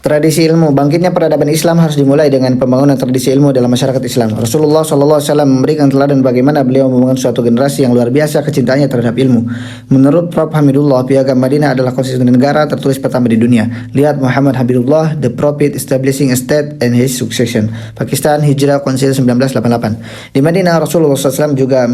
Tradisi ilmu. Bangkitnya peradaban Islam harus dimulai dengan pembangunan tradisi ilmu dalam masyarakat Islam. Rasulullah SAW memberikan teladan bagaimana beliau membangun suatu generasi yang luar biasa kecintaannya terhadap ilmu. Menurut Prof. Hamidullah, Piagam Madinah adalah konstitusi negara tertulis pertama di dunia. Lihat Muhammad Habibullah, The Prophet Establishing a State and His Succession. Pakistan, Hijrah Konsil 1988. Di Madinah, Rasulullah SAW juga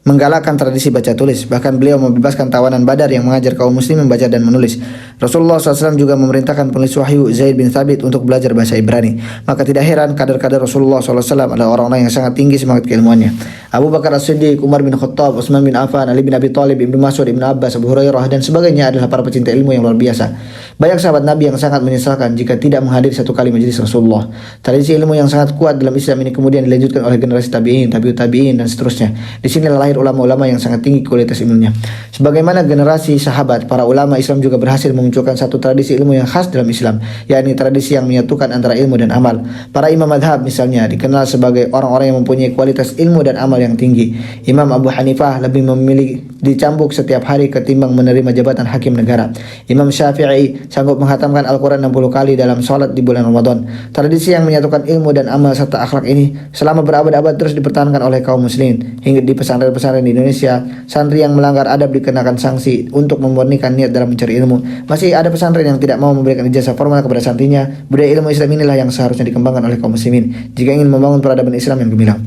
menggalakkan tradisi baca tulis. Bahkan beliau membebaskan tawanan Badar yang mengajar kaum muslim membaca dan menulis. Rasulullah SAW juga memerintahkan penulis wahyu Zaid bin Thabit untuk belajar bahasa Ibrani. Maka tidak heran kader-kader Rasulullah SAW adalah orang-orang yang sangat tinggi semangat keilmuannya. Abu Bakar As-Siddiq, Umar bin Khattab, Utsman bin Affan, Ali bin Abi Thalib, Ibnu Mas'ud, Ibnu Abbas, Abu Hurairah dan sebagainya adalah para pecinta ilmu yang luar biasa. Banyak sahabat Nabi yang sangat menyesalkan jika tidak menghadiri satu kali majelis Rasulullah. Tradisi ilmu yang sangat kuat dalam Islam ini kemudian dilanjutkan oleh generasi tabi'in, tabi'ut tabi'in dan seterusnya. Di sinilah lahir ulama-ulama yang sangat tinggi kualitas ilmunya. Sebagaimana generasi sahabat, para ulama Islam juga berhasil memunculkan satu tradisi ilmu yang khas dalam Islam, yakni tradisi yang menyatukan antara ilmu dan amal. Para imam madhab misalnya dikenal sebagai orang-orang yang mempunyai kualitas ilmu dan amal yang tinggi. Imam Abu Hanifah lebih memilih dicambuk setiap hari ketimbang menerima jabatan hakim negara. Imam Syafi'i sanggup menghatamkan Al-Quran 60 kali dalam sholat di bulan Ramadan. Tradisi yang menyatukan ilmu dan amal serta akhlak ini selama berabad-abad terus dipertahankan oleh kaum muslimin. Hingga di pesantren-pesantren di Indonesia, santri yang melanggar adab dikenakan sanksi untuk memurnikan niat dalam mencari ilmu. Masih ada pesantren yang tidak mau memberikan ijazah formal kepada santrinya. Budaya ilmu Islam inilah yang seharusnya dikembangkan oleh kaum muslimin jika ingin membangun peradaban Islam yang gemilang.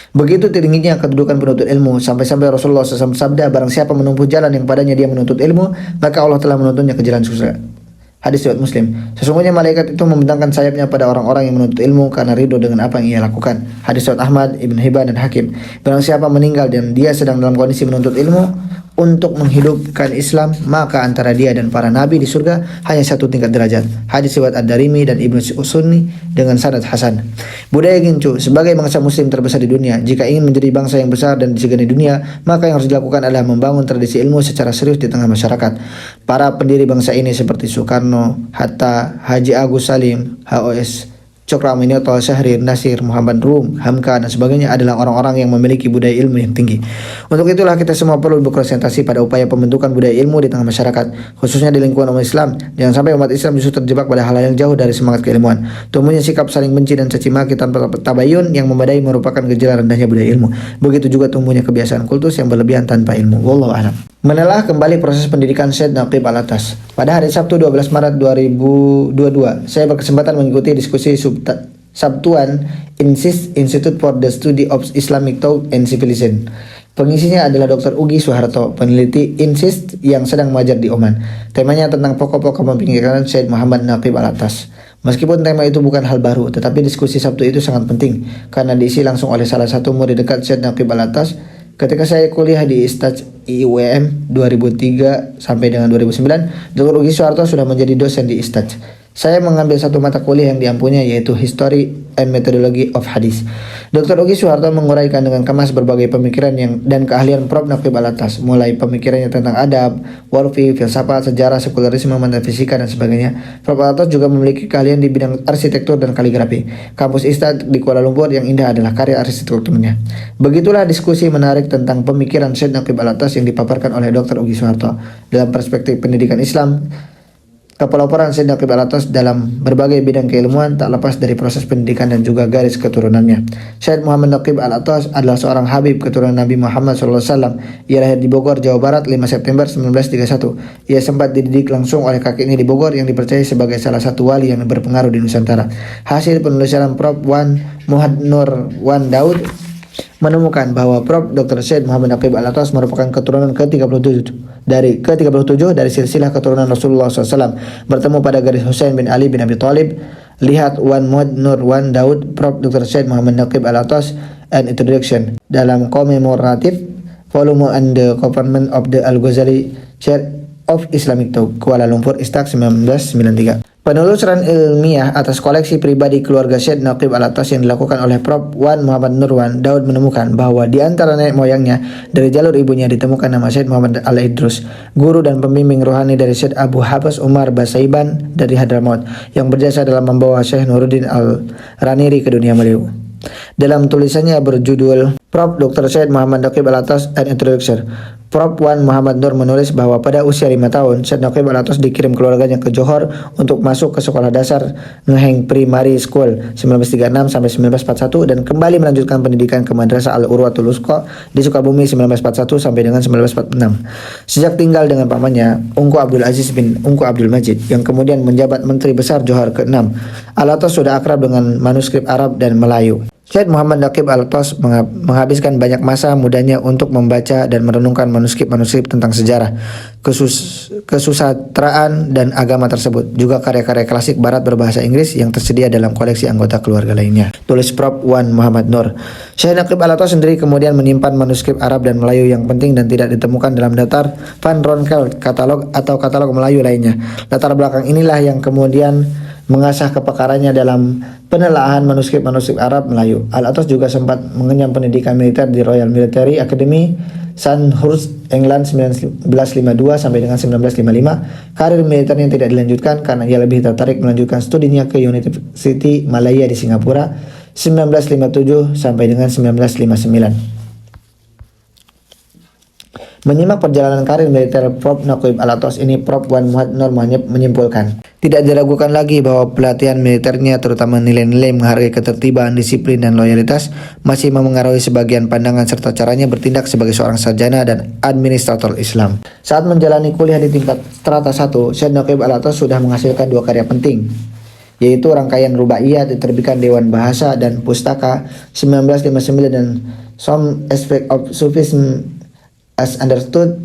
Begitu tingginya kedudukan penuntut ilmu sampai-sampai Rasulullah SAW bersabda, barang siapa menempuh jalan yang padanya dia menuntut ilmu, maka Allah telah menuntunnya ke jalan surga. Hadis riwayat Muslim. Sesungguhnya malaikat itu membentangkan sayapnya pada orang-orang yang menuntut ilmu karena ridho dengan apa yang ia lakukan. Hadis riwayat Ahmad, Ibn Hibban dan Hakim. Barang siapa meninggal dan dia sedang dalam kondisi menuntut ilmu untuk menghidupkan Islam, maka antara dia dan para nabi di surga hanya satu tingkat derajat. Hadis riwayat Ad-Darimi dan Ibnu Sunni dengan sanad hasan. Budaya gincu sebagai bangsa muslim terbesar di dunia, jika ingin menjadi bangsa yang besar dan disegani dunia, maka yang harus dilakukan adalah membangun tradisi ilmu secara serius di tengah masyarakat. Para pendiri bangsa ini seperti Soekarno, Hatta, Haji Agus Salim, HOS Cokroaminoto, Syahrir, Nasir, Muhammad Rum, Hamka dan sebagainya adalah orang-orang yang memiliki budaya ilmu yang tinggi. Untuk itulah kita semua perlu berkonsentrasi pada upaya pembentukan budaya ilmu di tengah masyarakat, khususnya di lingkungan umat Islam. Jangan sampai umat Islam justru terjebak pada hal-hal yang jauh dari semangat keilmuan. Tumbuhnya sikap saling benci dan caci maki tanpa tabayun yang memadai merupakan gejala rendahnya budaya ilmu. Begitu juga tumbuhnya kebiasaan kultus yang berlebihan tanpa ilmu. Wallahu a'lam. Menelah kembali proses pendidikan Syed Naqib Al-Atas. Pada hari Sabtu 12 Maret 2022, saya berkesempatan mengikuti diskusi Sabtuan INSIST, Institute for the Study of Islamic Thought and Civilization. Pengisinya adalah Dr. Ugi Suharto, peneliti INSIST yang sedang mengajar di Oman. Temanya tentang pokok-pokok pemikiran Syed Muhammad Naqib Al-Atas. Meskipun tema itu bukan hal baru, tetapi diskusi Sabtu itu sangat penting karena diisi langsung oleh salah satu murid dekat Syed Naqib Al-Atas. Ketika saya kuliah di Istaj IUM 2003 sampai dengan 2009, Dr. Ugi Suharto sudah menjadi dosen di Istaj. Saya mengambil satu mata kuliah yang diampunya, yaitu History and Methodology of Hadith. Dr. Ugi Suharto menguraikan dengan kemas berbagai pemikiran dan keahlian Prof. Naqib Al-Atas, mulai pemikirannya tentang adab, warfi, filsafat, sejarah, sekularisme, metafisika dan sebagainya. Prof. Al-Atas juga memiliki keahlian di bidang arsitektur dan kaligrafi. Kampus Istaj di Kuala Lumpur yang indah adalah karya arsitekturnya. Begitulah diskusi menarik tentang pemikiran Syed Naqib Al-Atas yang dipaparkan oleh Dr. Ugi Suharto dalam perspektif pendidikan Islam. Kepelaporan Syed Naqib Al-Atas dalam berbagai bidang keilmuan tak lepas dari proses pendidikan dan juga garis keturunannya. Syed Muhammad Naqib Al-Atas adalah seorang habib keturunan Nabi Muhammad SAW. Ia lahir di Bogor, Jawa Barat 5 September 1931. Ia sempat dididik langsung oleh kakeknya di Bogor yang dipercaya sebagai salah satu wali yang berpengaruh di Nusantara. Hasil penelusuran Prof. Wan Muhammad Nur Wan Daud menemukan bahwa Prof. Dr. Syed Muhammad Naqib Al-Atas merupakan keturunan ke-37 dari silsilah keturunan Rasulullah SAW, bertemu pada garis Husain bin Ali bin Abi Thalib. Lihat Wan Muhammad Nur Wan Daud, Prof. Dr. Syed Muhammad Naqib Al-Atas, an Introduction dalam Commemorative Volume and the Government of the Al-Ghazali Chair of Islamic Thought, Kuala Lumpur, Istak 1993. Penelusuran ilmiah atas koleksi pribadi keluarga Syed Naqib Al-Atas yang dilakukan oleh Prof. Wan Muhammad Nur Wan Daud menemukan bahwa di antara nenek moyangnya dari jalur ibunya ditemukan nama Syed Muhammad Al-Idrus, guru dan pembimbing rohani dari Syed Abu Hafs Umar Basaiban dari Hadramaut, yang berjasa dalam membawa Syekh Nuruddin Al-Raniri ke dunia beliau. Dalam tulisannya berjudul Prof. Dr. Syed Muhammad Naqib Al-Atas, an Introduction, Prof. Wan Muhammad Nur menulis bahwa pada usia 5 tahun, Syed Naqib Alatos dikirim keluarganya ke Johor untuk masuk ke sekolah dasar Ngeheng Primary School 1936 sampai 1941 dan kembali melanjutkan pendidikan ke Madrasah Al-Urwatul Wuthqa di Sukabumi 1941 sampai dengan 1946. Sejak tinggal dengan pamannya, Ungku Abdul Aziz bin Ungku Abdul Majid, yang kemudian menjabat Menteri Besar Johor ke-6, Alatos sudah akrab dengan manuskrip Arab dan Melayu. Syed Muhammad Naqib Alatos menghabiskan banyak masa mudanya untuk membaca dan merenungkan manuskrip-manuskrip tentang sejarah, kesusastraan dan agama tersebut, juga karya-karya klasik barat berbahasa Inggris yang tersedia dalam koleksi anggota keluarga lainnya. Tulis Prof. Wan Muhammad Nur. Syed Naqib Alatos sendiri kemudian menyimpan manuskrip Arab dan Melayu yang penting dan tidak ditemukan dalam daftar Van Ronkel katalog atau katalog Melayu lainnya. Latar belakang inilah yang kemudian mengasah kepakarannya dalam penelaahan manuskrip-manuskrip Arab Melayu. Alatos juga sempat mengenyam pendidikan militer di Royal Military Academy, Sandhurst, England 1952 sampai dengan 1955. Karir militernya tidak dilanjutkan karena ia lebih tertarik melanjutkan studinya ke University Malaya di Singapura 1957 sampai dengan 1959. Menyimak perjalanan karir militer Prof. Naqib Alatos ini, Prof. Wan Muhammad Nur menyimpulkan, tidak diragukan lagi bahwa pelatihan militernya, terutama nilai-nilai menghargai ketertiban, disiplin, dan loyalitas, masih memengaruhi sebagian pandangan serta caranya bertindak sebagai seorang sarjana dan administrator Islam. Saat menjalani kuliah di tingkat strata 1, Syed Naqib Alatos sudah menghasilkan 2 karya penting, yaitu rangkaian rubaiyat diterbitkan Dewan Bahasa dan Pustaka 1959 dan Some Aspect of Sufism as Understood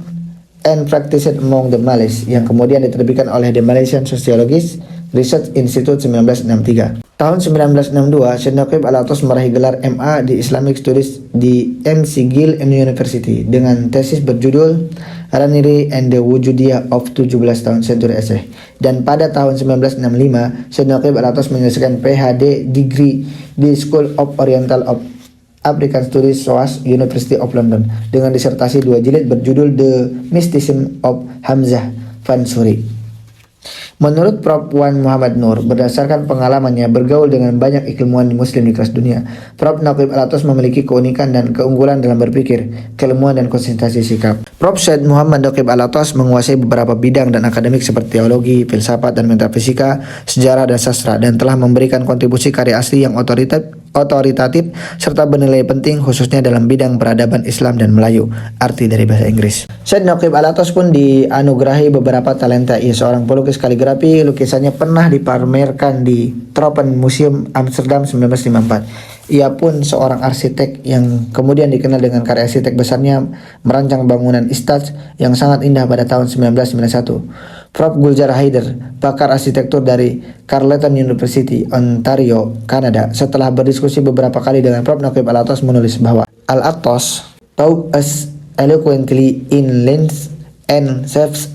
and Practiced Among the Malays, yang kemudian diterbitkan oleh The Malaysian Sociologist Research Institute 1963. Tahun 1962, Syed Naqib Alatos meraih gelar MA di Islamic Studies di McGill University dengan tesis berjudul Raniri and the Wujudiyah of 17th Century Essay. Dan pada tahun 1965, Syed Naqib Alatos menyelesaikan PhD degree di School of Oriental of African Studies SOAS University of London dengan disertasi 2 jilid berjudul The Mysticism of Hamzah Fansuri. Menurut Prof. Wan Muhammad Nur, berdasarkan pengalamannya bergaul dengan banyak ilmuwan muslim di kelas dunia, Prof. Naqib Alatos memiliki keunikan dan keunggulan dalam berpikir, keilmuan dan konsentrasi sikap. Prof. Syed Muhammad Naqib Alatos menguasai beberapa bidang dan akademik seperti teologi, filsafat dan metafisika, sejarah dan sastra, dan telah memberikan kontribusi karya asli yang otoritatif serta bernilai penting khususnya dalam bidang peradaban Islam dan Melayu, arti dari bahasa Inggris. Syed Naqib Alatos pun dianugerahi beberapa talenta. Ia seorang pelukis kaligrafi, lukisannya pernah dipamerkan di Tropen Museum Amsterdam 1954. Ia pun seorang arsitek yang kemudian dikenal dengan karya arsitek besarnya merancang bangunan Istad yang sangat indah pada tahun 1991. Prof. Gulzar Haider, pakar arsitektur dari Carleton University, Ontario, Kanada, setelah berdiskusi beberapa kali dengan Prof. Naqib Alatos menulis bahwa Alatos talk as eloquently in length and shapes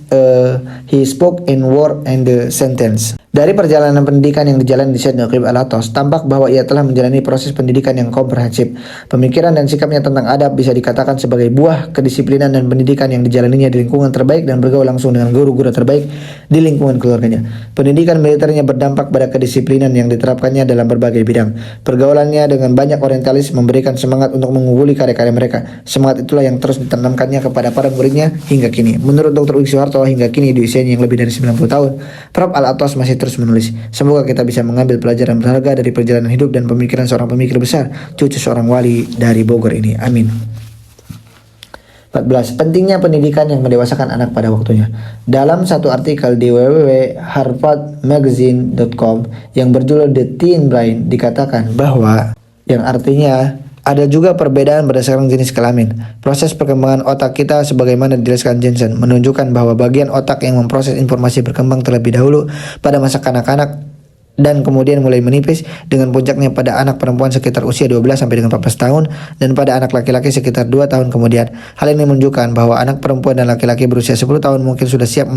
he spoke in word and the sentence. Dari perjalanan pendidikan yang dijalani di Syed Naqib Alatos, tampak bahwa ia telah menjalani proses pendidikan yang komprehensif. Pemikiran dan sikapnya tentang adab bisa dikatakan sebagai buah kedisiplinan dan pendidikan yang dijalaninya di lingkungan terbaik dan bergaul langsung dengan guru-guru terbaik di lingkungan keluarganya. Pendidikan militernya berdampak pada kedisiplinan yang diterapkannya dalam berbagai bidang. Pergaulannya dengan banyak orientalis memberikan semangat untuk mengungguli karya-karya mereka. Semangat itulah yang terus ditanamkannya kepada para muridnya hingga kini. Menurut Dr. Wik Soeharto, hingga kini di usianya yang lebih dari 90 tahun, Prof. Alatos masih terus menulis. Semoga kita bisa mengambil pelajaran berharga dari perjalanan hidup dan pemikiran seorang pemikir besar, cucu seorang wali dari Bogor ini. Amin. 14. Pentingnya pendidikan yang mendewasakan anak pada waktunya. Dalam satu artikel di www.harvardmagazine.com yang berjudul The Teen Brain dikatakan bahwa, yang artinya ada juga perbedaan berdasarkan jenis kelamin. Proses perkembangan otak kita sebagaimana dijelaskan Jensen menunjukkan bahwa bagian otak yang memproses informasi berkembang terlebih dahulu pada masa kanak-kanak dan kemudian mulai menipis dengan puncaknya pada anak perempuan sekitar usia 12 sampai dengan 14 tahun dan pada anak laki-laki sekitar 2 tahun kemudian. Hal ini menunjukkan bahwa anak perempuan dan laki-laki berusia 10 tahun mungkin sudah siap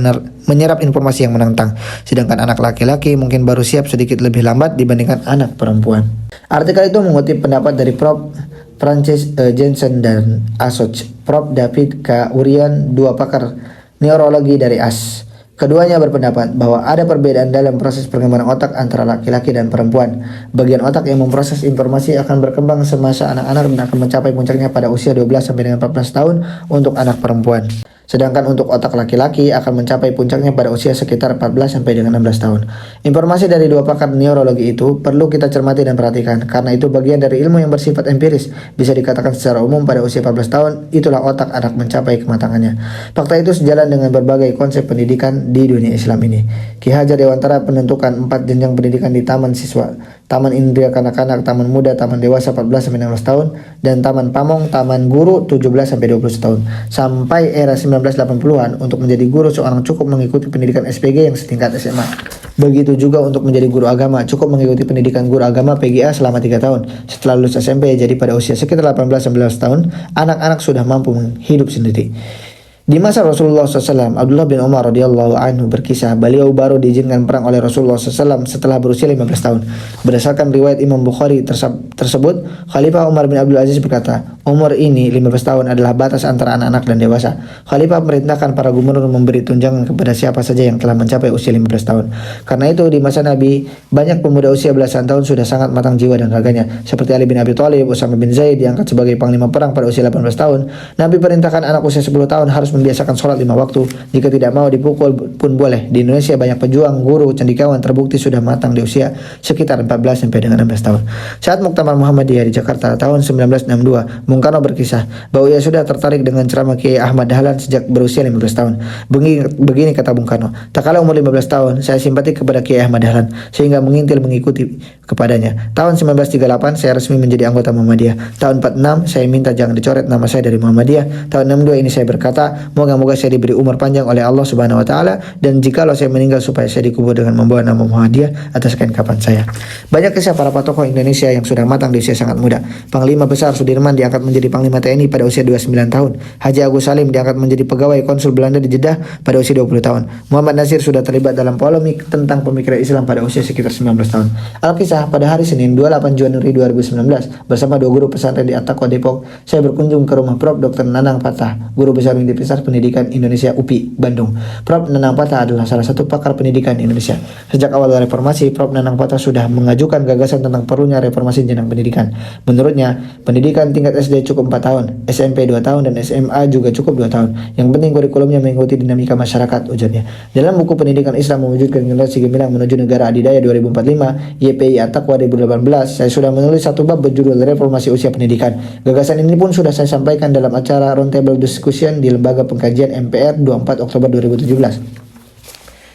menyerap informasi yang menantang, sedangkan anak laki-laki mungkin baru siap sedikit lebih lambat dibandingkan anak perempuan. Artikel itu mengutip pendapat dari Prof. Francis Jensen dan Asoc, Prof. David K. Urian, 2 pakar neurologi dari AS. Keduanya berpendapat bahwa ada perbedaan dalam proses perkembangan otak antara laki-laki dan perempuan. Bagian otak yang memproses informasi akan berkembang semasa anak-anak dan akan mencapai puncaknya pada usia 12 sampai dengan 14 tahun untuk anak perempuan. Sedangkan untuk otak laki-laki akan mencapai puncaknya pada usia sekitar 14 sampai dengan 16 tahun. Informasi dari dua pakar neurologi itu perlu kita cermati dan perhatikan, karena itu bagian dari ilmu yang bersifat empiris. Bisa dikatakan secara umum pada usia 14 tahun, itulah otak anak mencapai kematangannya. Fakta itu sejalan dengan berbagai konsep pendidikan di dunia Islam ini. Ki Hajar Dewantara menentukan 4 jenjang pendidikan di taman siswa, taman indria kanak-kanak, taman muda, taman dewasa 14 sampai 16 tahun, dan taman pamong, taman guru 17 sampai 20 tahun. Sampai era 1980-an untuk menjadi guru seorang cukup mengikuti pendidikan SPG yang setingkat SMA. Begitu juga untuk menjadi guru agama, cukup mengikuti pendidikan guru agama PGA selama 3 tahun. Setelah lulus SMP, jadi pada usia sekitar 18-19 tahun, anak-anak sudah mampu hidup sendiri. Di masa Rasulullah SAW, Abdullah bin Umar radhiyallahu anhu berkisah, beliau baru diizinkan perang oleh Rasulullah SAW setelah berusia 15 tahun. Berdasarkan riwayat Imam Bukhari tersebut, Khalifah Umar bin Abdul Aziz berkata, umur ini 15 tahun adalah batas antara anak-anak dan dewasa. Khalifah memerintahkan para gubernur memberi tunjangan kepada siapa saja yang telah mencapai usia 15 tahun. Karena itu di masa Nabi, banyak pemuda usia belasan tahun sudah sangat matang jiwa dan raganya. Seperti Ali bin Abi Thalib, Usama bin Zaid diangkat sebagai panglima perang pada usia 18 tahun. Nabi perintahkan anak usia 10 tahun harus membiasakan sholat 5 waktu. Jika tidak mau dipukul pun boleh. Di Indonesia banyak pejuang, guru, cendikawan terbukti sudah matang di usia sekitar 14 sampai dengan 16 tahun. Saat Muktamar Muhammadiyah di Jakarta tahun 1962, Bung Karno berkisah bahwa ia sudah tertarik dengan ceramah Kiai Ahmad Dahlan sejak berusia 15 tahun. Begini kata Bung Karno, tak kala umur 15 tahun saya simpati kepada Kiai Ahmad Dahlan sehingga mengintil mengikuti kepadanya. Tahun 1938 saya resmi menjadi anggota Muhammadiyah. Tahun 46 saya minta jangan dicoret nama saya dari Muhammadiyah. Tahun 62 ini saya berkata, moga-moga saya diberi umur panjang oleh Allah Subhanahu wa taala, dan jikalau saya meninggal supaya saya dikubur dengan membawa nama Muhammadiyah atas kain kafan saya. Banyak kisah para tokoh Indonesia yang sudah matang di usia sangat muda. Panglima Besar Sudirman diangkat menjadi Panglima TNI pada usia 29 tahun. Haji Agus Salim diangkat menjadi pegawai konsul Belanda di Jeddah pada usia 20 tahun. Muhammad Nasir sudah terlibat dalam polemik tentang pemikiran Islam pada usia sekitar 19 tahun. Alkisah, pada hari Senin 28 Januari 2019 bersama 2 guru pesantren di At-Taqwa Depok, saya berkunjung ke rumah Prof. Dr. Nanang Patah, guru besar Universitas Pendidikan Indonesia UPI, Bandung. Prof. Nanang Patah adalah salah satu pakar pendidikan di Indonesia. Sejak awal reformasi, Prof. Nanang Patah sudah mengajukan gagasan tentang perlunya reformasi jenjang pendidikan. Menurutnya, pendidikan tingkat SD cukup 4 tahun, SMP 2 tahun, dan SMA juga cukup 2 tahun. Yang penting kurikulumnya mengikuti dinamika masyarakat, ujarnya. Dalam buku Pendidikan Islam Mewujudkan Generasi Gemilang Menuju Negara Adidaya 2045, YPI At-Taqwa 2018, saya sudah menulis satu bab berjudul Reformasi Usia Pendidikan. Gagasan ini pun sudah saya sampaikan dalam acara Roundtable Discussion di Lembaga Pengkajian MPR 24 Oktober 2017.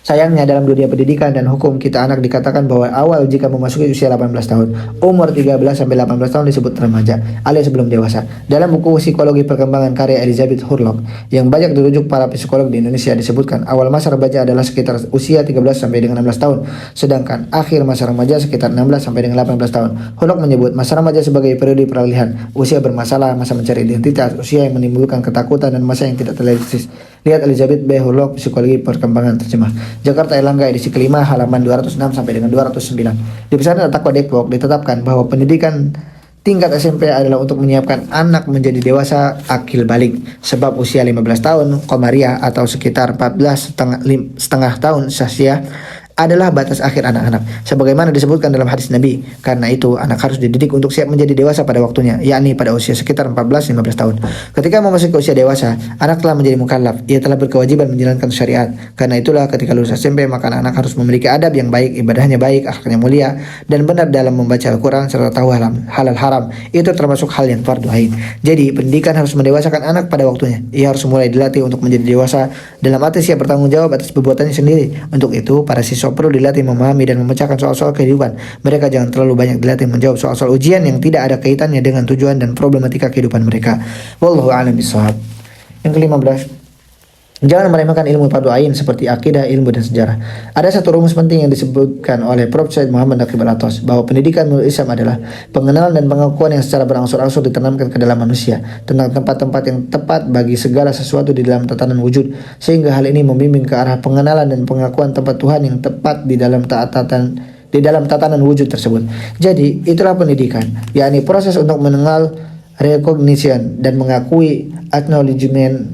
Sayangnya dalam dunia pendidikan dan hukum kita anak dikatakan bahwa awal jika memasuki usia 18 tahun, umur 13 sampai 18 tahun disebut remaja alias sebelum dewasa. Dalam buku Psikologi Perkembangan karya Elizabeth Hurlock yang banyak dirujuk para psikolog di Indonesia disebutkan awal masa remaja adalah sekitar usia 13 sampai dengan 16 tahun, sedangkan akhir masa remaja sekitar 16 sampai dengan 18 tahun. Hurlock menyebut masa remaja sebagai periode peralihan, usia bermasalah, masa mencari identitas, usia yang menimbulkan ketakutan, dan masa yang tidak terrealistis. Lihat Elizabeth B. Hurlock, Psikologi Perkembangan terjemah. Jakarta Erlangga edisi kelima halaman 206 sampai dengan 209. Di pesantren At-Taqwa Depok ditetapkan bahwa pendidikan tingkat SMP adalah untuk menyiapkan anak menjadi dewasa akil balik, sebab usia 15 tahun komariah atau sekitar 14,5 tahun syasiah adalah batas akhir anak-anak, sebagaimana disebutkan dalam hadis Nabi. Karena itu anak harus dididik untuk siap menjadi dewasa pada waktunya, yakni pada usia sekitar 14-15 tahun. Ketika memasuki usia dewasa, anak telah menjadi mukallaf, ia telah berkewajiban menjalankan syariat. Karena itulah ketika lulus SMP, maka anak harus memiliki adab yang baik, ibadahnya baik, akhlaknya mulia, dan benar dalam membaca Al-Quran serta tahu halal haram. Itu termasuk hal yang fardu ain. Jadi pendidikan harus mendewasakan anak pada waktunya. Ia harus mulai dilatih untuk menjadi dewasa dalam arti siap bertanggung jawab atas perbuatannya sendiri. Untuk itu para siswa perlu dilatih memahami dan memecahkan soal-soal kehidupan. Mereka jangan terlalu banyak dilatih menjawab soal-soal ujian yang tidak ada kaitannya dengan tujuan dan problematika kehidupan mereka. Wallahu a'lam bishawab. Yang ke-15, jangan meremehkan ilmu fardu ain seperti akidah, ilmu, dan sejarah. Ada satu rumus penting yang disebutkan oleh Prof. Said Muhammad Naqib Al-Atos, bahwa pendidikan menurut Islam adalah pengenalan dan pengakuan yang secara berangsur-angsur ditanamkan ke dalam manusia tentang tempat-tempat yang tepat bagi segala sesuatu di dalam tatanan wujud, sehingga hal ini membimbing ke arah pengenalan dan pengakuan tempat Tuhan yang tepat di dalam tatanan wujud tersebut. Jadi itulah pendidikan, yakni proses untuk mengenal, recognition, dan mengakui, acknowledgement,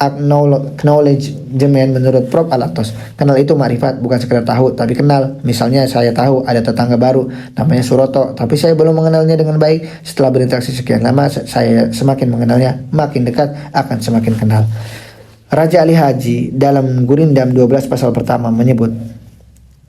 acknowledgement menurut Prof. Al-Atos. Kenal itu makrifat, bukan sekedar tahu, tapi kenal. Misalnya saya tahu ada tetangga baru namanya Suroto, tapi saya belum mengenalnya dengan baik. Setelah berinteraksi sekian lama, saya semakin mengenalnya, makin dekat akan semakin kenal. Raja Ali Haji dalam Gurindam 12 pasal pertama menyebut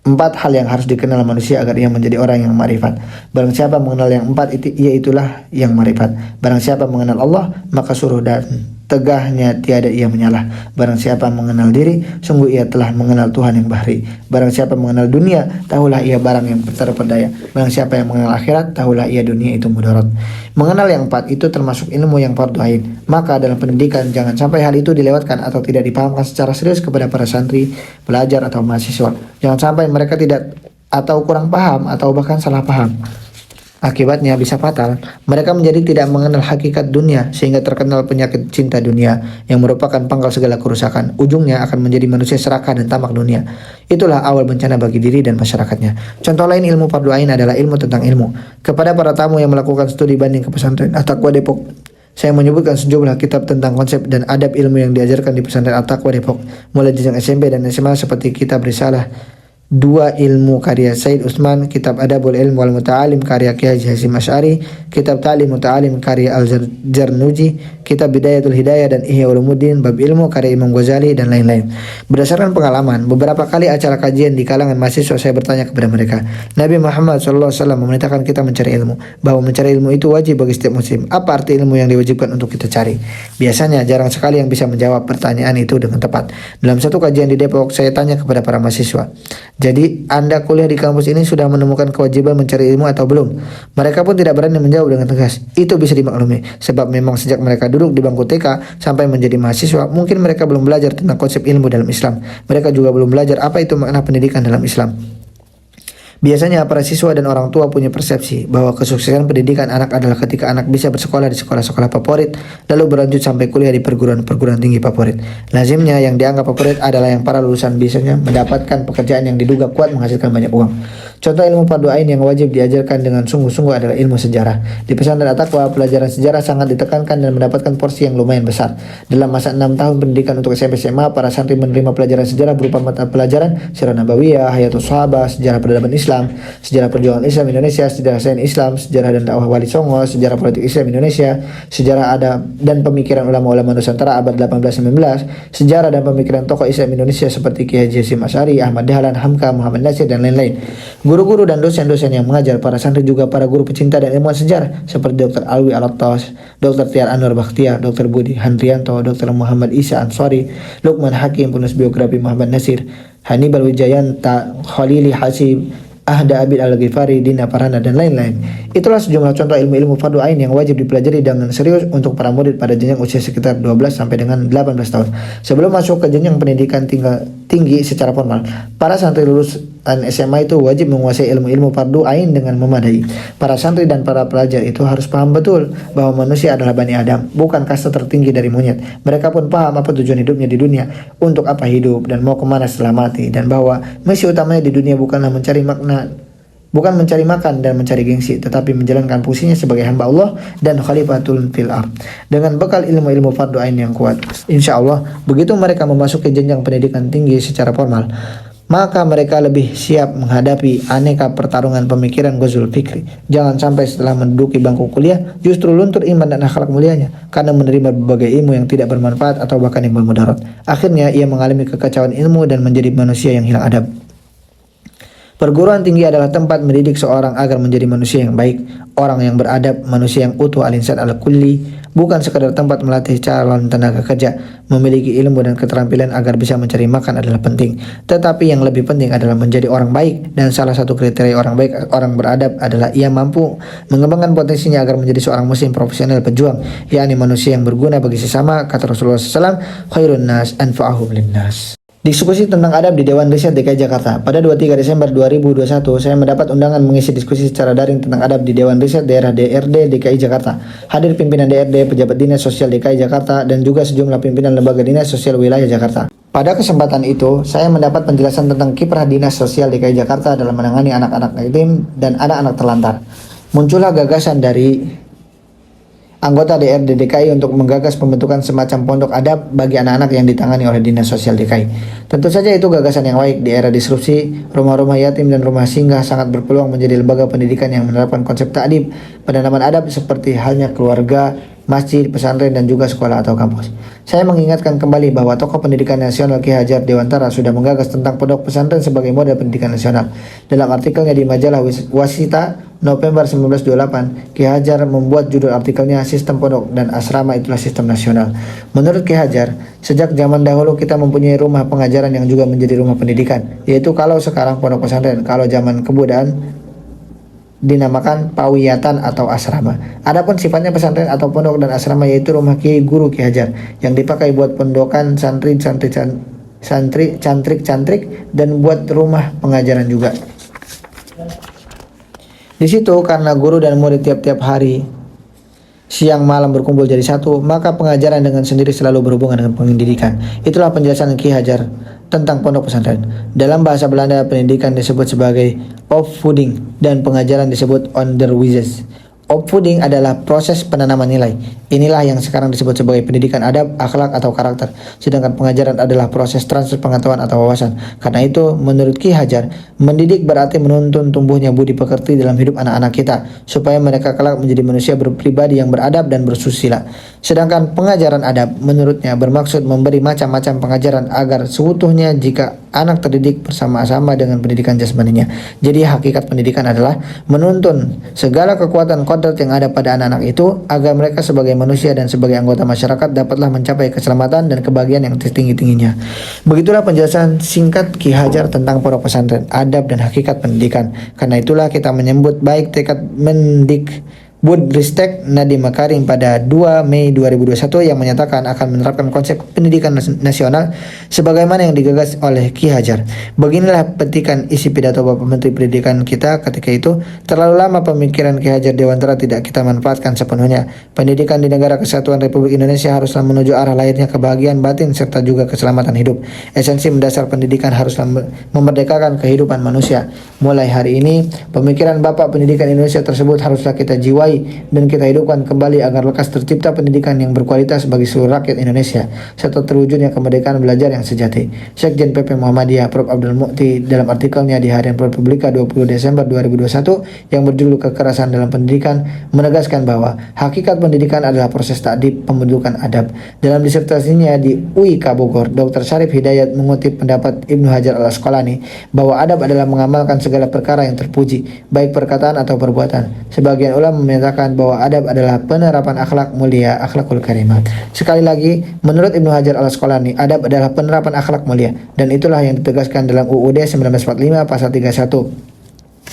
4 hal yang harus dikenal manusia agar ia menjadi orang yang marifat. Barang siapa mengenal yang 4 itu, ia itulah yang marifat. Barang siapa mengenal Allah, maka suruh dan tegahnya tiada ia menyalah. Barang siapa mengenal diri, sungguh ia telah mengenal Tuhan yang bahri. Barang siapa mengenal dunia, tahulah ia barang yang terperdaya. Barang siapa yang mengenal akhirat, tahulah ia dunia itu mudarat. Mengenal yang 4 itu termasuk ilmu yang fardhu ain. Maka dalam pendidikan jangan sampai hal itu dilewatkan atau tidak dipahamkan secara serius kepada para santri, pelajar atau mahasiswa. Jangan sampai mereka tidak atau kurang paham atau bahkan salah paham. Akibatnya bisa fatal. Mereka menjadi tidak mengenal hakikat dunia sehingga terkenal penyakit cinta dunia yang merupakan pangkal segala kerusakan. Ujungnya akan menjadi manusia serakah dan tamak dunia. Itulah awal bencana bagi diri dan masyarakatnya. Contoh lain ilmu fardhu ain adalah ilmu tentang ilmu. Kepada para tamu yang melakukan studi banding ke pesantren At-Taqwa Depok, saya menyebutkan sejumlah kitab tentang konsep dan adab ilmu yang diajarkan di pesantren At-Taqwa Depok, mulai jenjang SMP dan SMA seperti kitab Risalah 2 ilmu karya Said Utsman, kitab Adabul Ilm wal Muta'alim karya Ki Haji Hasyim Asy'ari, kitab Ta'lim Muta'alim karya Al-Jarnuji, kitab Bidayatul Hidayah dan Ihya Ulumuddin bab ilmu karya Imam Ghazali dan lain-lain. Berdasarkan pengalaman, beberapa kali acara kajian di kalangan mahasiswa saya bertanya kepada mereka, Nabi Muhammad SAW memerintahkan kita mencari ilmu, bahwa mencari ilmu itu wajib bagi setiap muslim. Apa arti ilmu yang diwajibkan untuk kita cari? Biasanya jarang sekali yang bisa menjawab pertanyaan itu dengan tepat. Dalam satu kajian di Depok, saya tanya kepada para mahasiswa, jadi Anda kuliah di kampus ini sudah menemukan kewajiban mencari ilmu atau belum? Mereka pun tidak berani menjawab dengan tegas. Itu bisa dimaklumi, sebab memang sejak mereka duduk di bangku TK sampai menjadi mahasiswa, mungkin mereka belum belajar tentang konsep ilmu dalam Islam. Mereka juga belum belajar apa itu makna pendidikan dalam Islam. Biasanya para siswa dan orang tua punya persepsi bahwa kesuksesan pendidikan anak adalah ketika anak bisa bersekolah di sekolah-sekolah favorit, lalu berlanjut sampai kuliah di perguruan tinggi favorit. Lazimnya yang dianggap favorit adalah yang para lulusan biasanya mendapatkan pekerjaan yang diduga kuat menghasilkan banyak uang. Contoh ilmu fardhu ain yang wajib diajarkan dengan sungguh-sungguh adalah ilmu sejarah. Di pesantren At-Taqwa, pelajaran sejarah sangat ditekankan dan mendapatkan porsi yang lumayan besar. Dalam masa 6 tahun pendidikan untuk SMP SMA, para santri menerima pelajaran sejarah berupa mata pelajaran Sirah Nabawiyah, Hayatus Sahabah, sejarah peradaban Islam, sejarah perjuangan Islam Indonesia, sejarah sains Islam, sejarah dan dakwah Wali Songo, sejarah politik Islam Indonesia, sejarah adab dan pemikiran ulama-ulama Nusantara abad 18-19, sejarah dan pemikiran tokoh Islam Indonesia seperti Ki Haji Hasyim Asy'ari, Ahmad Dahlan, Hamka, Muhammad Nasir dan lain-lain. Guru-guru dan dosen-dosen yang mengajar para santri juga para guru pecinta dan ilmuwan sejarah seperti Dr. Alwi Al-Attas, Dr. Tiar Anwar Bakhtiar, Dr. Budi Handrianto, Dr. Muhammad Isa Ansari, Lukman Hakim penulis biografi Muhammad Nasir, Hannibal Wijayanta, Khalili Hasib, Ahda Abid Al-Ghifari, Dina Parana dan lain-lain. Itulah sejumlah contoh ilmu-ilmu fardhu ain yang wajib dipelajari dengan serius untuk para murid pada jenjang usia sekitar 12 sampai dengan 18 tahun. Sebelum masuk ke jenjang pendidikan tinggi secara formal, para santri lulusan SMA itu wajib menguasai ilmu-ilmu fardhu ain dengan memadai. Para santri dan para pelajar itu harus paham betul bahwa manusia adalah Bani Adam, bukan kasta tertinggi dari monyet. Mereka pun paham apa tujuan hidupnya di dunia, untuk apa hidup dan mau kemana setelah mati, dan bahwa misi utamanya di dunia bukan mencari makan dan mencari gengsi, tetapi menjalankan fungsinya sebagai hamba Allah dan khalifatul fil ardh dengan bekal ilmu-ilmu fardhu ain yang kuat. Insya Allah, begitu mereka memasuki jenjang pendidikan tinggi secara formal, maka mereka lebih siap menghadapi aneka pertarungan pemikiran ghazul fikri. Jangan sampai setelah menduduki bangku kuliah justru luntur iman dan akhlak mulianya karena menerima berbagai ilmu yang tidak bermanfaat atau bahkan yang bermudarat. Akhirnya ia mengalami kekacauan ilmu dan menjadi manusia yang hilang adab. Perguruan tinggi adalah tempat mendidik seorang agar menjadi manusia yang baik, orang yang beradab, manusia yang utuh al-insan al-kulli, bukan sekadar tempat melatih calon tenaga kerja. Memiliki ilmu dan keterampilan agar bisa mencari makan adalah penting, tetapi yang lebih penting adalah menjadi orang baik, dan salah satu kriteria orang baik, orang beradab adalah ia mampu mengembangkan potensinya agar menjadi seorang muslim profesional pejuang, yakni manusia yang berguna bagi sesama. Kata Rasulullah SAW, khairun nas anfa'ahum linnas. Diskusi tentang adab di Dewan Riset DKI Jakarta. Pada 23 Desember 2021, saya mendapat undangan mengisi diskusi secara daring tentang adab di Dewan Riset Daerah DRD DKI Jakarta. Hadir pimpinan DRD, pejabat Dinas Sosial DKI Jakarta, dan juga sejumlah pimpinan lembaga Dinas Sosial Wilayah Jakarta. Pada kesempatan itu, saya mendapat penjelasan tentang kiprah Dinas Sosial DKI Jakarta dalam menangani anak-anak yatim dan anak-anak terlantar. Muncullah gagasan dari anggota DPRD DKI untuk menggagas pembentukan semacam pondok adab bagi anak-anak yang ditangani oleh Dinas Sosial DKI. Tentu saja itu gagasan yang baik. Di era disrupsi, rumah-rumah yatim dan rumah singgah sangat berpeluang menjadi lembaga pendidikan yang menerapkan konsep ta'dib, penanaman adab seperti halnya keluarga, masjid, pesantren, dan juga sekolah atau kampus. Saya mengingatkan kembali bahwa tokoh pendidikan nasional Ki Hajar Dewantara sudah menggagas tentang pondok pesantren sebagai model pendidikan nasional. Dalam artikelnya di majalah Wasita November 1928, Ki Hajar membuat judul artikelnya Sistem Pondok dan Asrama Itulah Sistem Nasional. Menurut Ki Hajar, sejak zaman dahulu kita mempunyai rumah pengajaran yang juga menjadi rumah pendidikan, yaitu kalau sekarang pondok pesantren, kalau zaman kebudayaan dinamakan pawiyatan atau asrama. Adapun sifatnya pesantren atau pondok dan asrama yaitu rumah kiai guru Ki Hajar yang dipakai buat pondokan cantrik dan buat rumah pengajaran juga. Di situ karena guru dan murid tiap-tiap hari siang malam berkumpul jadi satu, maka pengajaran dengan sendiri selalu berhubungan dengan pendidikan. Itulah penjelasan Ki Hajar tentang pondok pesantren. Dalam bahasa Belanda, pendidikan disebut sebagai opvoeding dan pengajaran disebut onderwijs. Opvoeding adalah proses penanaman nilai. Inilah yang sekarang disebut sebagai pendidikan adab, akhlak, atau karakter. Sedangkan pengajaran adalah proses transfer pengetahuan atau wawasan. Karena itu, menurut Ki Hajar, mendidik berarti menuntun tumbuhnya budi pekerti dalam hidup anak-anak kita, supaya mereka kelak menjadi manusia berpribadi yang beradab dan bersusila. Sedangkan pengajaran adab, menurutnya, bermaksud memberi macam-macam pengajaran agar seutuhnya jika anak terdidik bersama-sama dengan pendidikan jasmaninya. Jadi hakikat pendidikan adalah menuntun segala kekuatan kodrat yang ada pada anak-anak itu agar mereka sebagai manusia dan sebagai anggota masyarakat dapatlah mencapai keselamatan dan kebahagiaan yang setinggi-tingginya. Begitulah penjelasan singkat Ki Hajar tentang pondok pesantren, adab dan hakikat pendidikan. Karena itulah kita menyambut baik tekad Mendikbudristek Nadiem Makarim pada 2 Mei 2021 yang menyatakan akan menerapkan konsep pendidikan nasional sebagaimana yang digagas oleh Ki Hajar. Beginilah petikan isi pidato Bapak Menteri Pendidikan kita ketika itu. Terlalu lama pemikiran Ki Hajar Dewantara tidak kita manfaatkan sepenuhnya. Pendidikan di Negara Kesatuan Republik Indonesia haruslah menuju arah lahirnya kebahagiaan batin serta juga keselamatan hidup. Esensi mendasar pendidikan haruslah memerdekakan kehidupan manusia. Mulai hari ini, pemikiran Bapak Pendidikan Indonesia tersebut haruslah kita jiwai dan kita hidupkan kembali agar lekas tercipta pendidikan yang berkualitas bagi seluruh rakyat Indonesia serta terwujudnya kemerdekaan belajar yang sejati. Sekjen PP Muhammadiyah Prof. Abdul Mu'ti dalam artikelnya di Harian Republika 20 Desember 2021 yang berjudul Kekerasan dalam Pendidikan menegaskan bahwa hakikat pendidikan adalah proses ta'dib pembentukan adab. Dalam disertasinya di UIK Bogor, Dr. Syarif Hidayat mengutip pendapat Ibnu Hajar al-Asqalani bahwa adab adalah mengamalkan segala perkara yang terpuji, baik perkataan atau perbuatan. Sebagian ulama menyatakan bahwa adab adalah penerapan akhlak mulia, akhlakul karimah. Sekali lagi, menurut Ibnu Hajar al-Asqalani, adab adalah penerapan akhlak mulia dan itulah yang ditegaskan dalam UUD 1945 pasal 31.